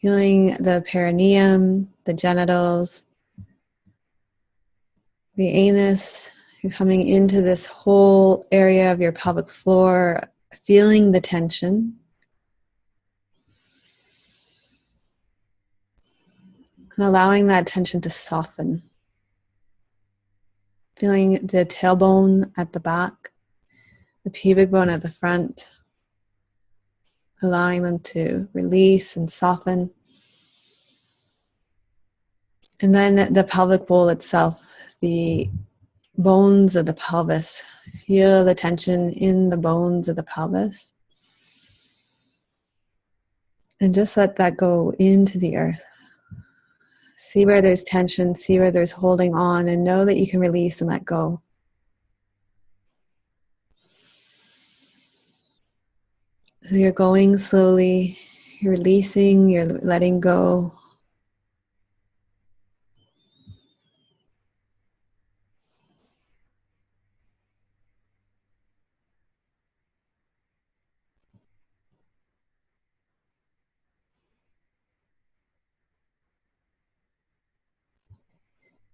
Feeling the perineum, the genitals, the anus. You're coming into this whole area of your pelvic floor, feeling the tension. And allowing that tension to soften. Feeling the tailbone at the back, the pubic bone at the front. Allowing them to release and soften. And then the pelvic bowl itself, the bones of the pelvis. Feel the tension in the bones of the pelvis. And just let that go into the earth. See where there's tension, see where there's holding on, and know that you can release and let go. So you're going slowly, you're releasing, you're letting go.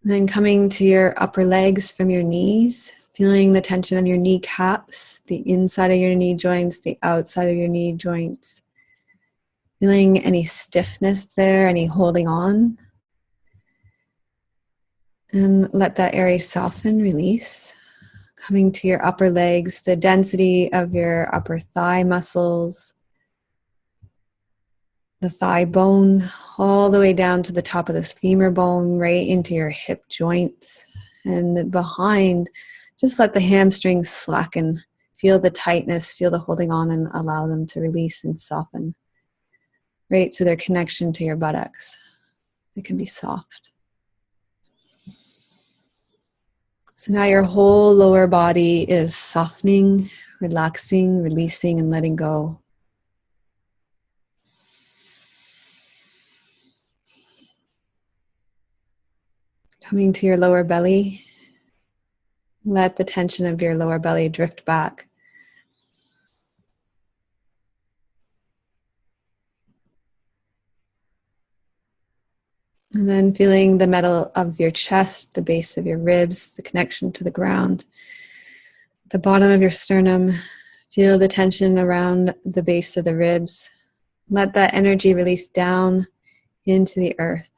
Then coming to your upper legs from your knees, feeling the tension on your kneecaps, the inside of your knee joints, the outside of your knee joints. Feeling any stiffness there, any holding on. And let that area soften, release. Coming to your upper legs, the density of your upper thigh muscles, the thigh bone, all the way down to the top of the femur bone, right into your hip joints. And behind, just let the hamstrings slacken. Feel the tightness, feel the holding on, and allow them to release and soften. Right to their connection to your buttocks. It can be soft. So now your whole lower body is softening, relaxing, releasing, and letting go. Coming to your lower belly, let the tension of your lower belly drift back. And then feeling the metal of your chest, the base of your ribs, the connection to the ground, the bottom of your sternum. Feel the tension around the base of the ribs. Let that energy release down into the earth.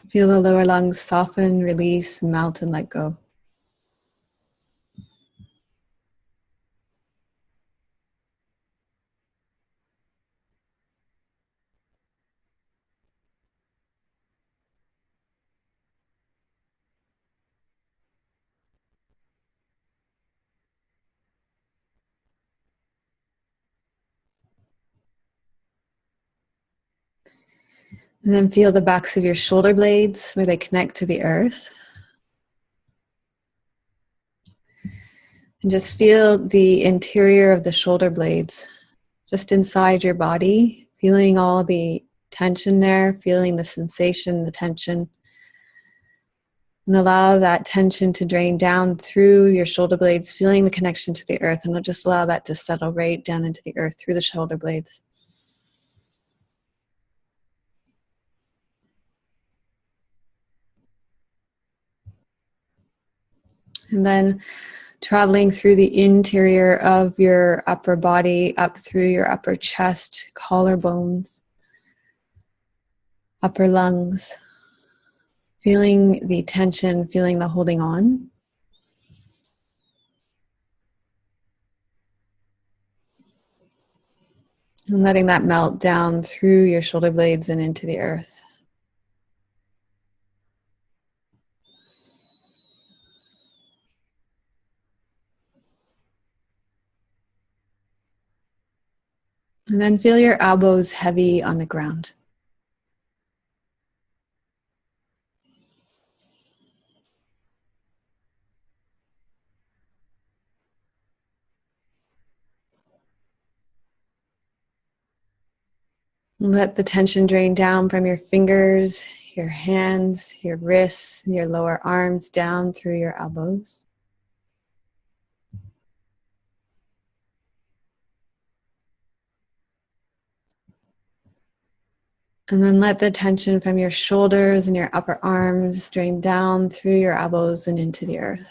Feel the lower lungs soften, release, melt, and let go. And then feel the backs of your shoulder blades where they connect to the earth. And just feel the interior of the shoulder blades, just inside your body, feeling all the tension there, feeling the sensation, the tension. And allow that tension to drain down through your shoulder blades, feeling the connection to the earth. And just allow that to settle right down into the earth through the shoulder blades. And then traveling through the interior of your upper body, up through your upper chest, collarbones, upper lungs, feeling the tension, feeling the holding on. And letting that melt down through your shoulder blades and into the earth. And then feel your elbows heavy on the ground. Let the tension drain down from your fingers, your hands, your wrists, your lower arms down through your elbows. And then let the tension from your shoulders and your upper arms drain down through your elbows and into the earth.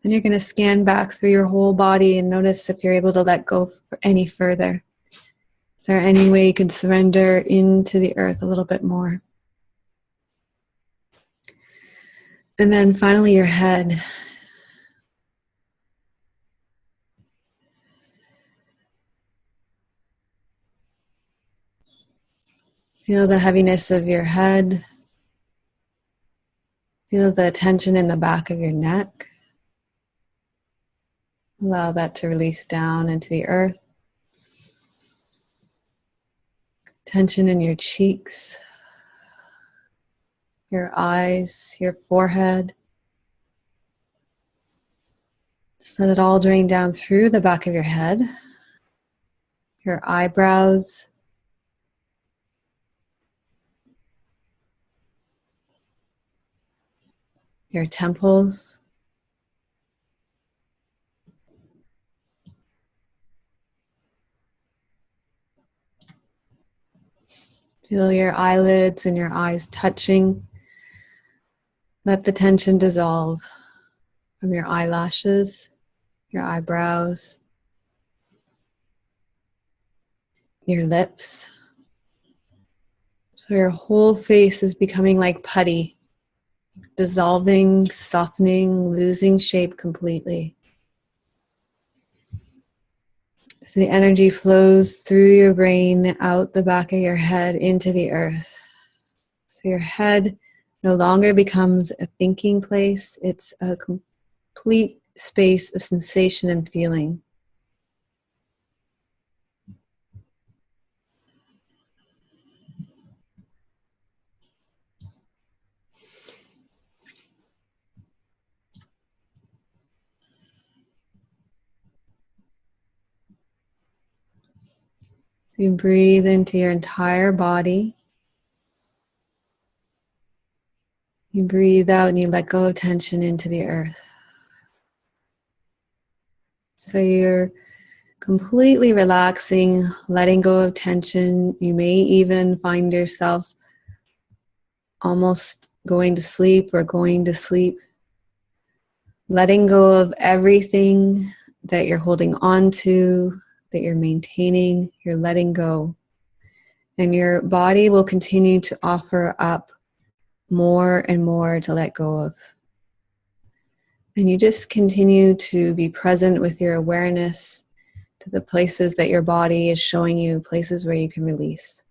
Then you're going to scan back through your whole body and notice if you're able to let go any further. Is there any way you can surrender into the earth a little bit more? And then finally your head. Feel the heaviness of your head. Feel the tension in the back of your neck. Allow that to release down into the earth. Tension in your cheeks, your eyes, your forehead. Just let it all drain down through the back of your head, your eyebrows, your temples, feel your eyelids and your eyes touching. Let the tension dissolve from your eyelashes, your eyebrows, your lips. So your whole face is becoming like putty, dissolving, softening, losing shape completely. So the energy flows through your brain, out the back of your head, into the earth. So your head no longer becomes a thinking place. It's a complete space of sensation and feeling. You breathe into your entire body. You breathe out and you let go of tension into the earth. So you're completely relaxing, letting go of tension. You may even find yourself almost going to sleep or going to sleep. Letting go of everything that you're holding on to, that you're maintaining, you're letting go. And your body will continue to offer up more and more to let go of. And you just continue to be present with your awareness to the places that your body is showing you, places where you can release.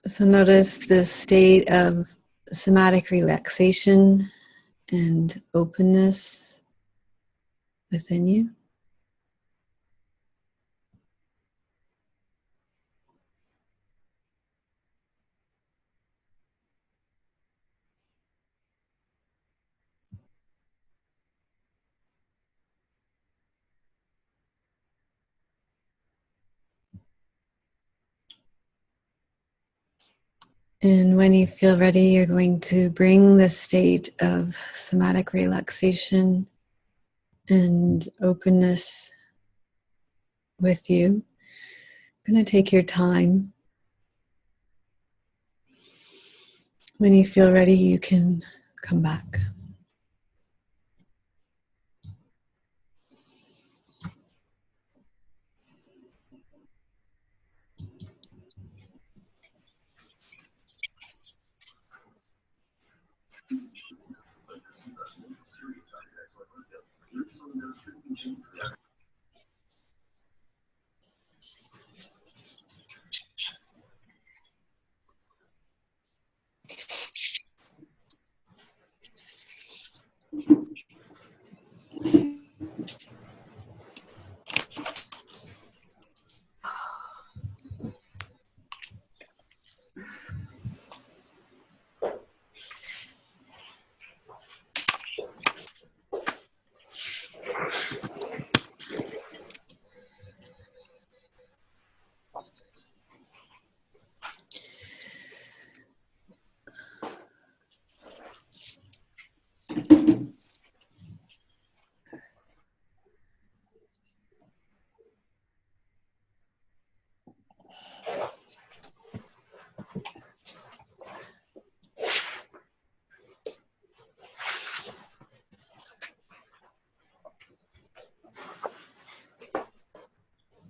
So notice this state of somatic relaxation and openness within you. And when you feel ready, you're going to bring the state of somatic relaxation and openness with you. You're going to take your time. When you feel ready, you can come back.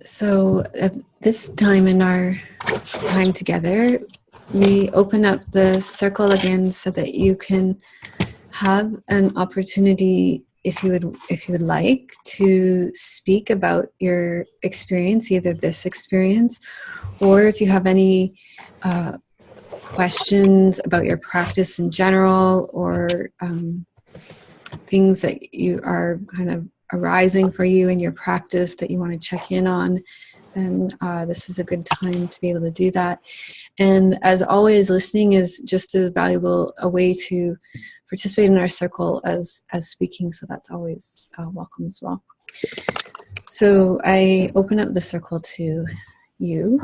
So at this time in our time together, we open up the circle again so that you can have an opportunity, if you would like, to speak about your experience, either this experience, or if you have any questions about your practice in general, or things that you are kind of arising for you in your practice that you want to check in on, then this is a good time to be able to do that. And as always, listening is just as valuable a way to participate in our circle as speaking, so that's always welcome as well. So I open up the circle to you.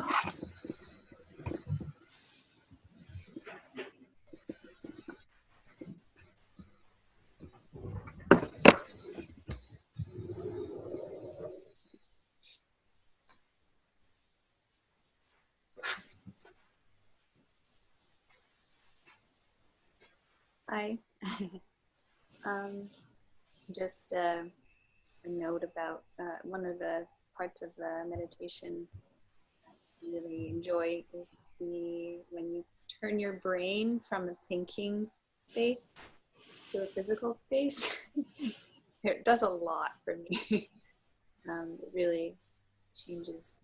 Hi. Just a note about one of the parts of the meditation I really enjoy is when you turn your brain from a thinking space to a physical space. It does a lot for me. It really changes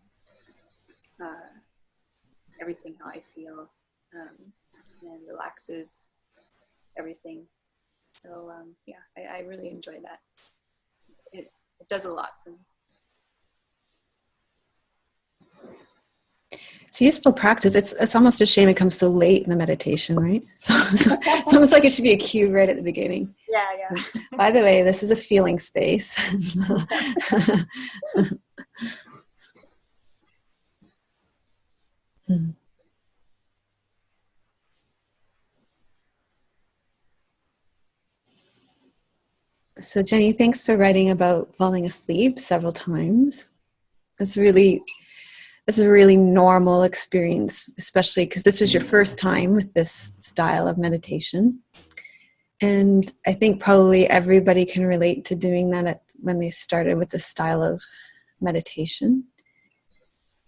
everything how I feel, and relaxes everything. So yeah, I really enjoy that. It does a lot for me. It's a useful practice. It's almost a shame it comes so late in the meditation, right? So it's almost like it should be a cue right at the beginning. Yeah. By the way, this is a feeling space. So Jenny, thanks for writing about falling asleep several times. It's a really normal experience, especially because this was your first time with this style of meditation. And I think probably everybody can relate to doing that when they started with this style of meditation.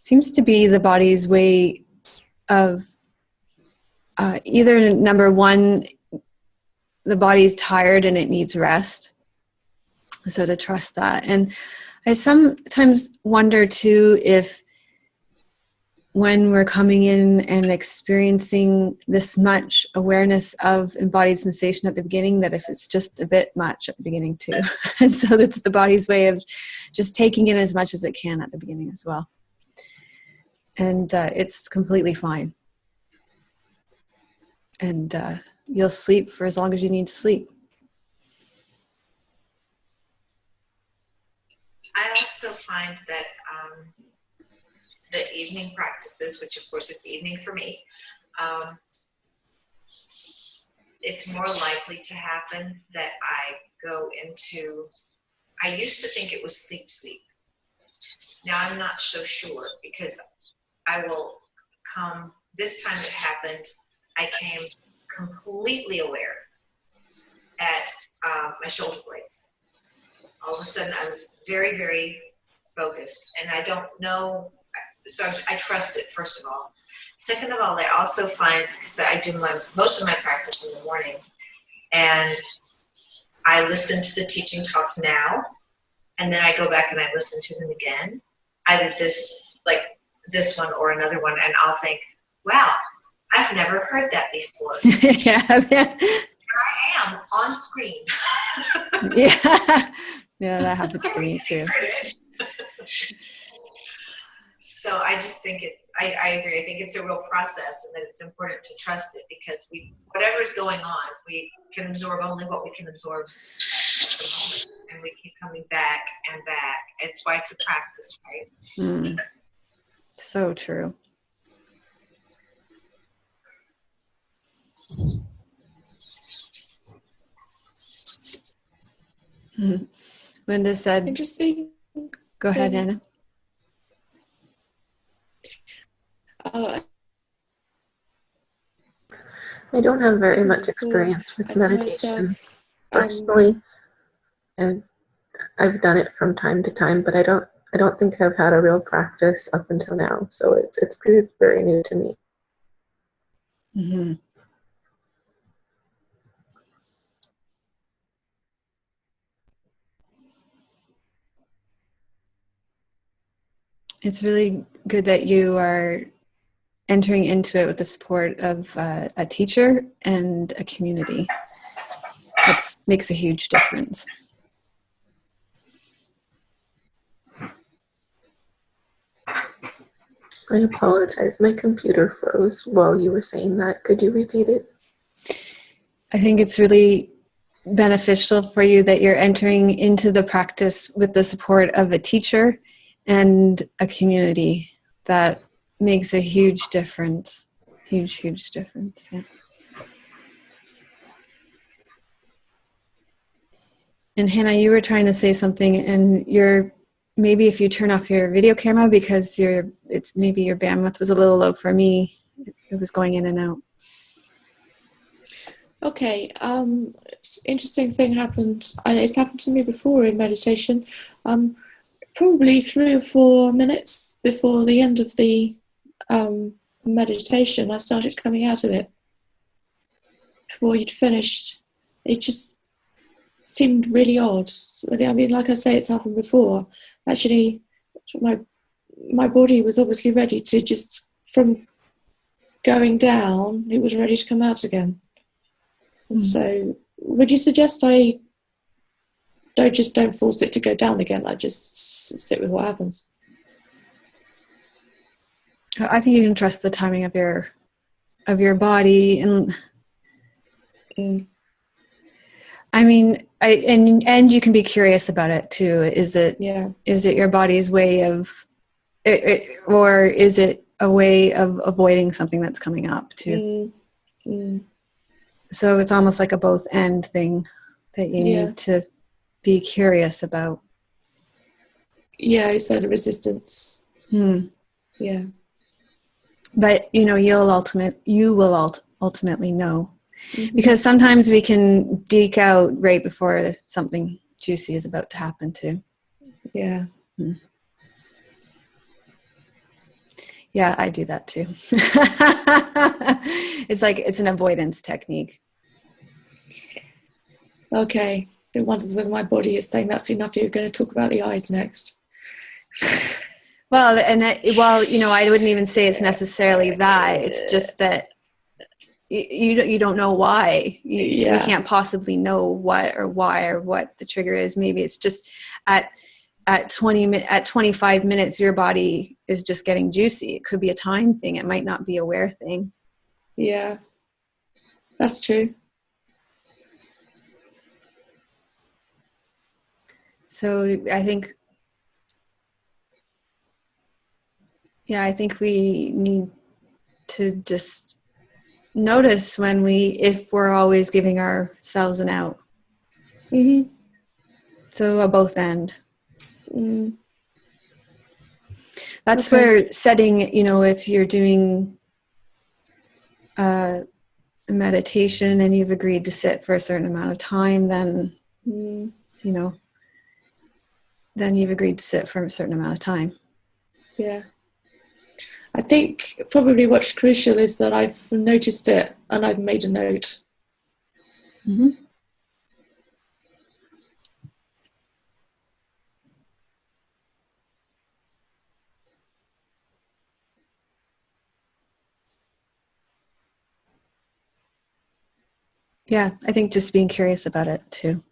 It seems to be the body's way of either, number one, the body's tired and it needs rest. So to trust that. And I sometimes wonder too if when we're coming in and experiencing this much awareness of embodied sensation at the beginning, that if it's just a bit much at the beginning too. And so that's the body's way of just taking in as much as it can at the beginning as well. And it's completely fine. And you'll sleep for as long as you need to sleep. I also find that the evening practices, which of course it's evening for me, it's more likely to happen that I go into, I used to think it was sleep. Now I'm not so sure, because I will come, this time it happened, I came completely aware at my shoulder blades. All of a sudden I was very, very focused, and I don't know, so I trust it, first of all. Second of all, I also find, because I do most of my practice in the morning, and I listen to the teaching talks now, and then I go back and I listen to them again, either this one or another one, and I'll think, wow, I've never heard that before. Yeah. Here I am on screen. Yeah, that happens to me too. So I just think I agree. I think it's a real process, and that it's important to trust it, because whatever's going on, we can absorb only what we can absorb, and we keep coming back and back. It's why it's a practice, right? So true. Linda said, Interesting. Go ahead, Anna. I don't have very much experience with meditation personally, and I've done it from time to time, but I don't think I've had a real practice up until now. So it's very new to me. Mm-hmm. It's really good that you are entering into it with the support of a teacher and a community. That makes a huge difference. I apologize. My computer froze while you were saying that. Could you repeat it? I think it's really beneficial for you that you're entering into the practice with the support of a teacher and a community. That makes a huge difference. Huge difference. Yeah. And Hannah, you were trying to say something, and maybe if you turn off your video camera, because maybe your bandwidth was a little low for me. It was going in and out. Okay. Interesting thing happened. It's happened to me before in meditation. Probably 3 or 4 minutes before the end of the meditation, I started coming out of it. Before you'd finished, it just seemed really odd. I mean, like I say, it's happened before. Actually, my body was obviously ready to just, from going down, it was ready to come out again. And so, would you suggest I don't force it to go down again? I just stick with what happens. I think you can trust the timing of your body, and I mean, and you can be curious about it too. Is it your body's way of, or is it a way of avoiding something that's coming up too? So it's almost like a both end thing that you need to be curious about. Yeah, you said resistance. Yeah. But you will ultimately know, because sometimes we can deke out right before something juicy is about to happen too. Yeah. Yeah, I do that too. It's like, it's an avoidance technique. Okay. It wonders whether my body is saying that's enough. You're going to talk about the eyes next. Well, I wouldn't even say it's necessarily that. It's just that you don't know why. You can't possibly know why or what the trigger is. Maybe it's just at 25 minutes, your body is just getting juicy. It could be a time thing. It might not be a where thing. Yeah, that's true. So I think we need to just notice if we're always giving ourselves an out. So a both end. That's where setting, if you're doing a meditation and you've agreed to sit for a certain amount of time, then, then you've agreed to sit for a certain amount of time. Yeah. I think probably what's crucial is that I've noticed it and I've made a note. Yeah, I think just being curious about it too.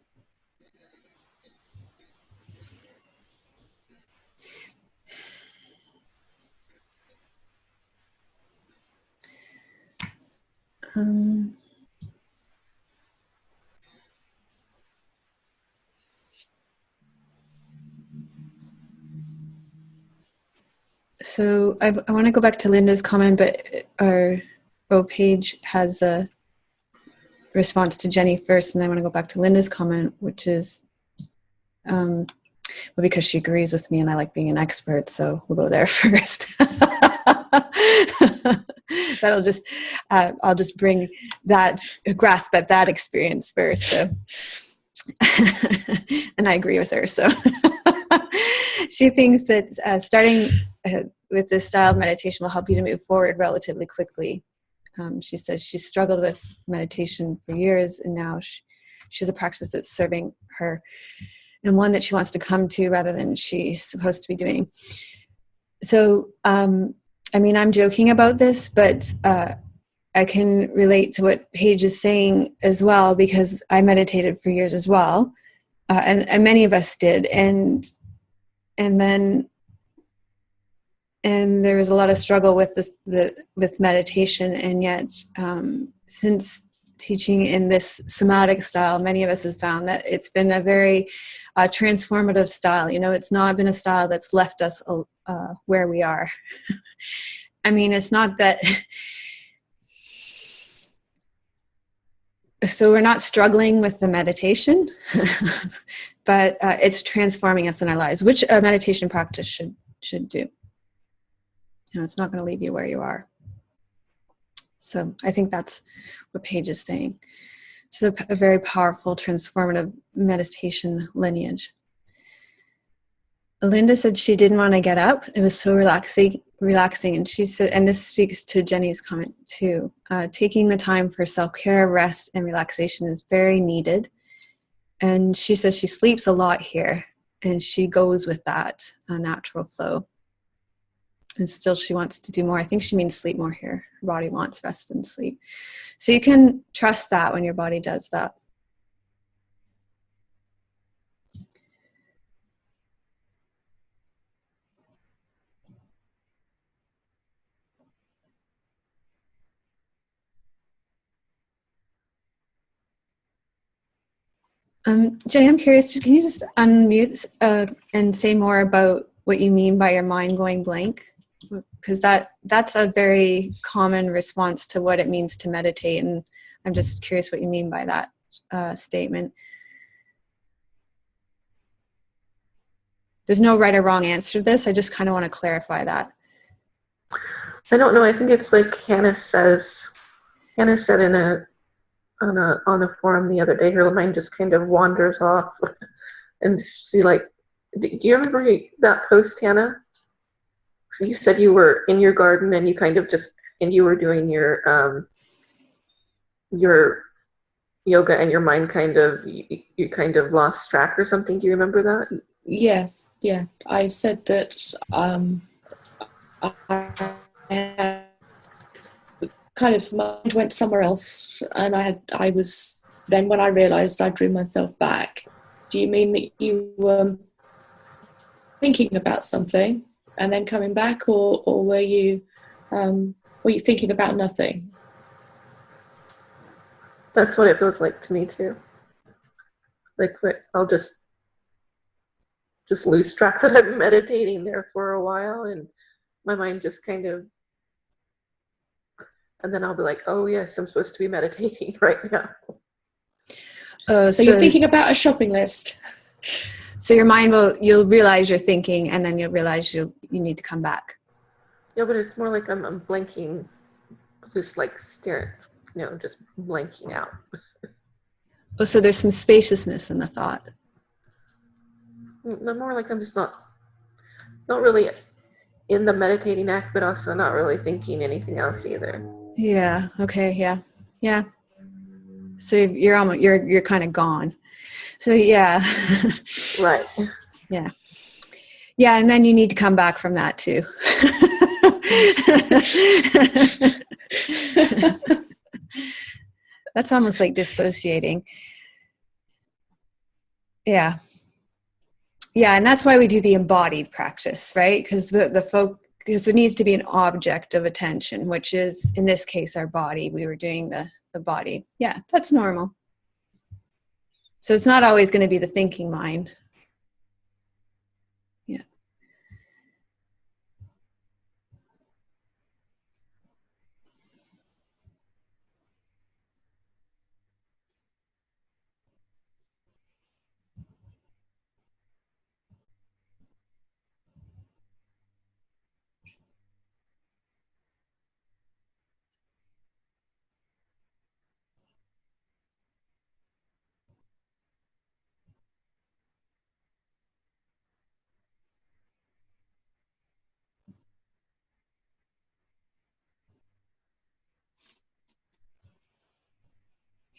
So I want to go back to Linda's comment, but our page has a response to Jenny first, and I want to go back to Linda's comment, which is because she agrees with me and I like being an expert, so we'll go there first. That'll just I'll just bring that grasp at that experience first. So and I agree with her. So she thinks that starting with this style of meditation will help you to move forward relatively quickly. She says she's struggled with meditation for years, and now she has a practice that's serving her and one that she wants to come to rather than she's supposed to be doing. So, I mean, I'm joking about this, but I can relate to what Paige is saying as well, because I meditated for years as well, and many of us did, and there was a lot of struggle with with meditation, and yet since teaching in this somatic style, many of us have found that it's been a very transformative style. It's not been a style that's left us where we are. I mean, it's not that. So we're not struggling with the meditation, but it's transforming us in our lives, which a meditation practice should do. It's not going to leave you where you are. So I think that's what Paige is saying. It's a very powerful, transformative meditation lineage. Linda said she didn't want to get up. It was so relaxing. And she said, and this speaks to Jenny's comment too, taking the time for self-care, rest, and relaxation is very needed. And she says she sleeps a lot here, and she goes with that natural flow. And still she wants to do more. I think she means sleep more here. Her body wants rest and sleep. So you can trust that when your body does that. Jay, I'm curious, can you just unmute and say more about what you mean by your mind going blank? Because that's a very common response to what it means to meditate, and I'm just curious what you mean by that statement. There's no right or wrong answer to this. I just kind of want to clarify that. I don't know. I think it's like Hannah said in on a forum the other day, her mind just kind of wanders off, and she like, do you remember that post, Hannah? So you said you were in your garden and you kind of you were doing your yoga, and your mind you kind of lost track or something. Do you remember that? Yes, yeah. I said that I kind of mind went somewhere else, and I was then, when I realized, I drew myself back. Do you mean that you were thinking about something and then coming back, or were you thinking about nothing? That's what it feels like to me too. Like I'll just lose track that I'm meditating there for a while, and my mind just kind of, and then I'll be like, oh yes, I'm supposed to be meditating right now. So you're thinking about a shopping list. So your mind you'll realize you're thinking, and then you'll realize you need to come back. Yeah, but it's more like I'm blanking, just like staring, just blanking out. Oh, so there's some spaciousness in the thought. More like I'm just not really in the meditating act, but also not really thinking anything else either. Yeah. Okay. Yeah. So you're kind of gone. So yeah. Right. Yeah. Yeah, and then you need to come back from that too. That's almost like dissociating. Yeah. Yeah, and that's why we do the embodied practice, right? Because because there needs to be an object of attention, which is, in this case, our body. We were doing the body. Yeah, that's normal. So it's not always going to be the thinking mind. Yeah.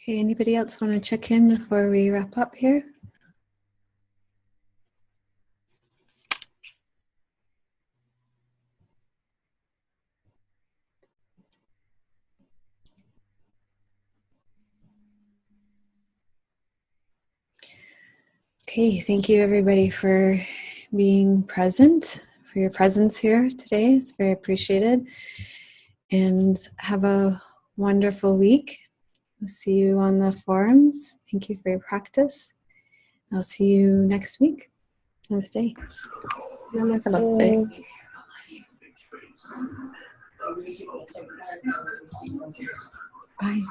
Okay, anybody else want to check in before we wrap up here? Okay, thank you everybody for being present, for your presence here today. It's very appreciated. And have a wonderful week. I'll see you on the forums. Thank you for your practice. I'll see you next week. Namaste. Namaste. Bye.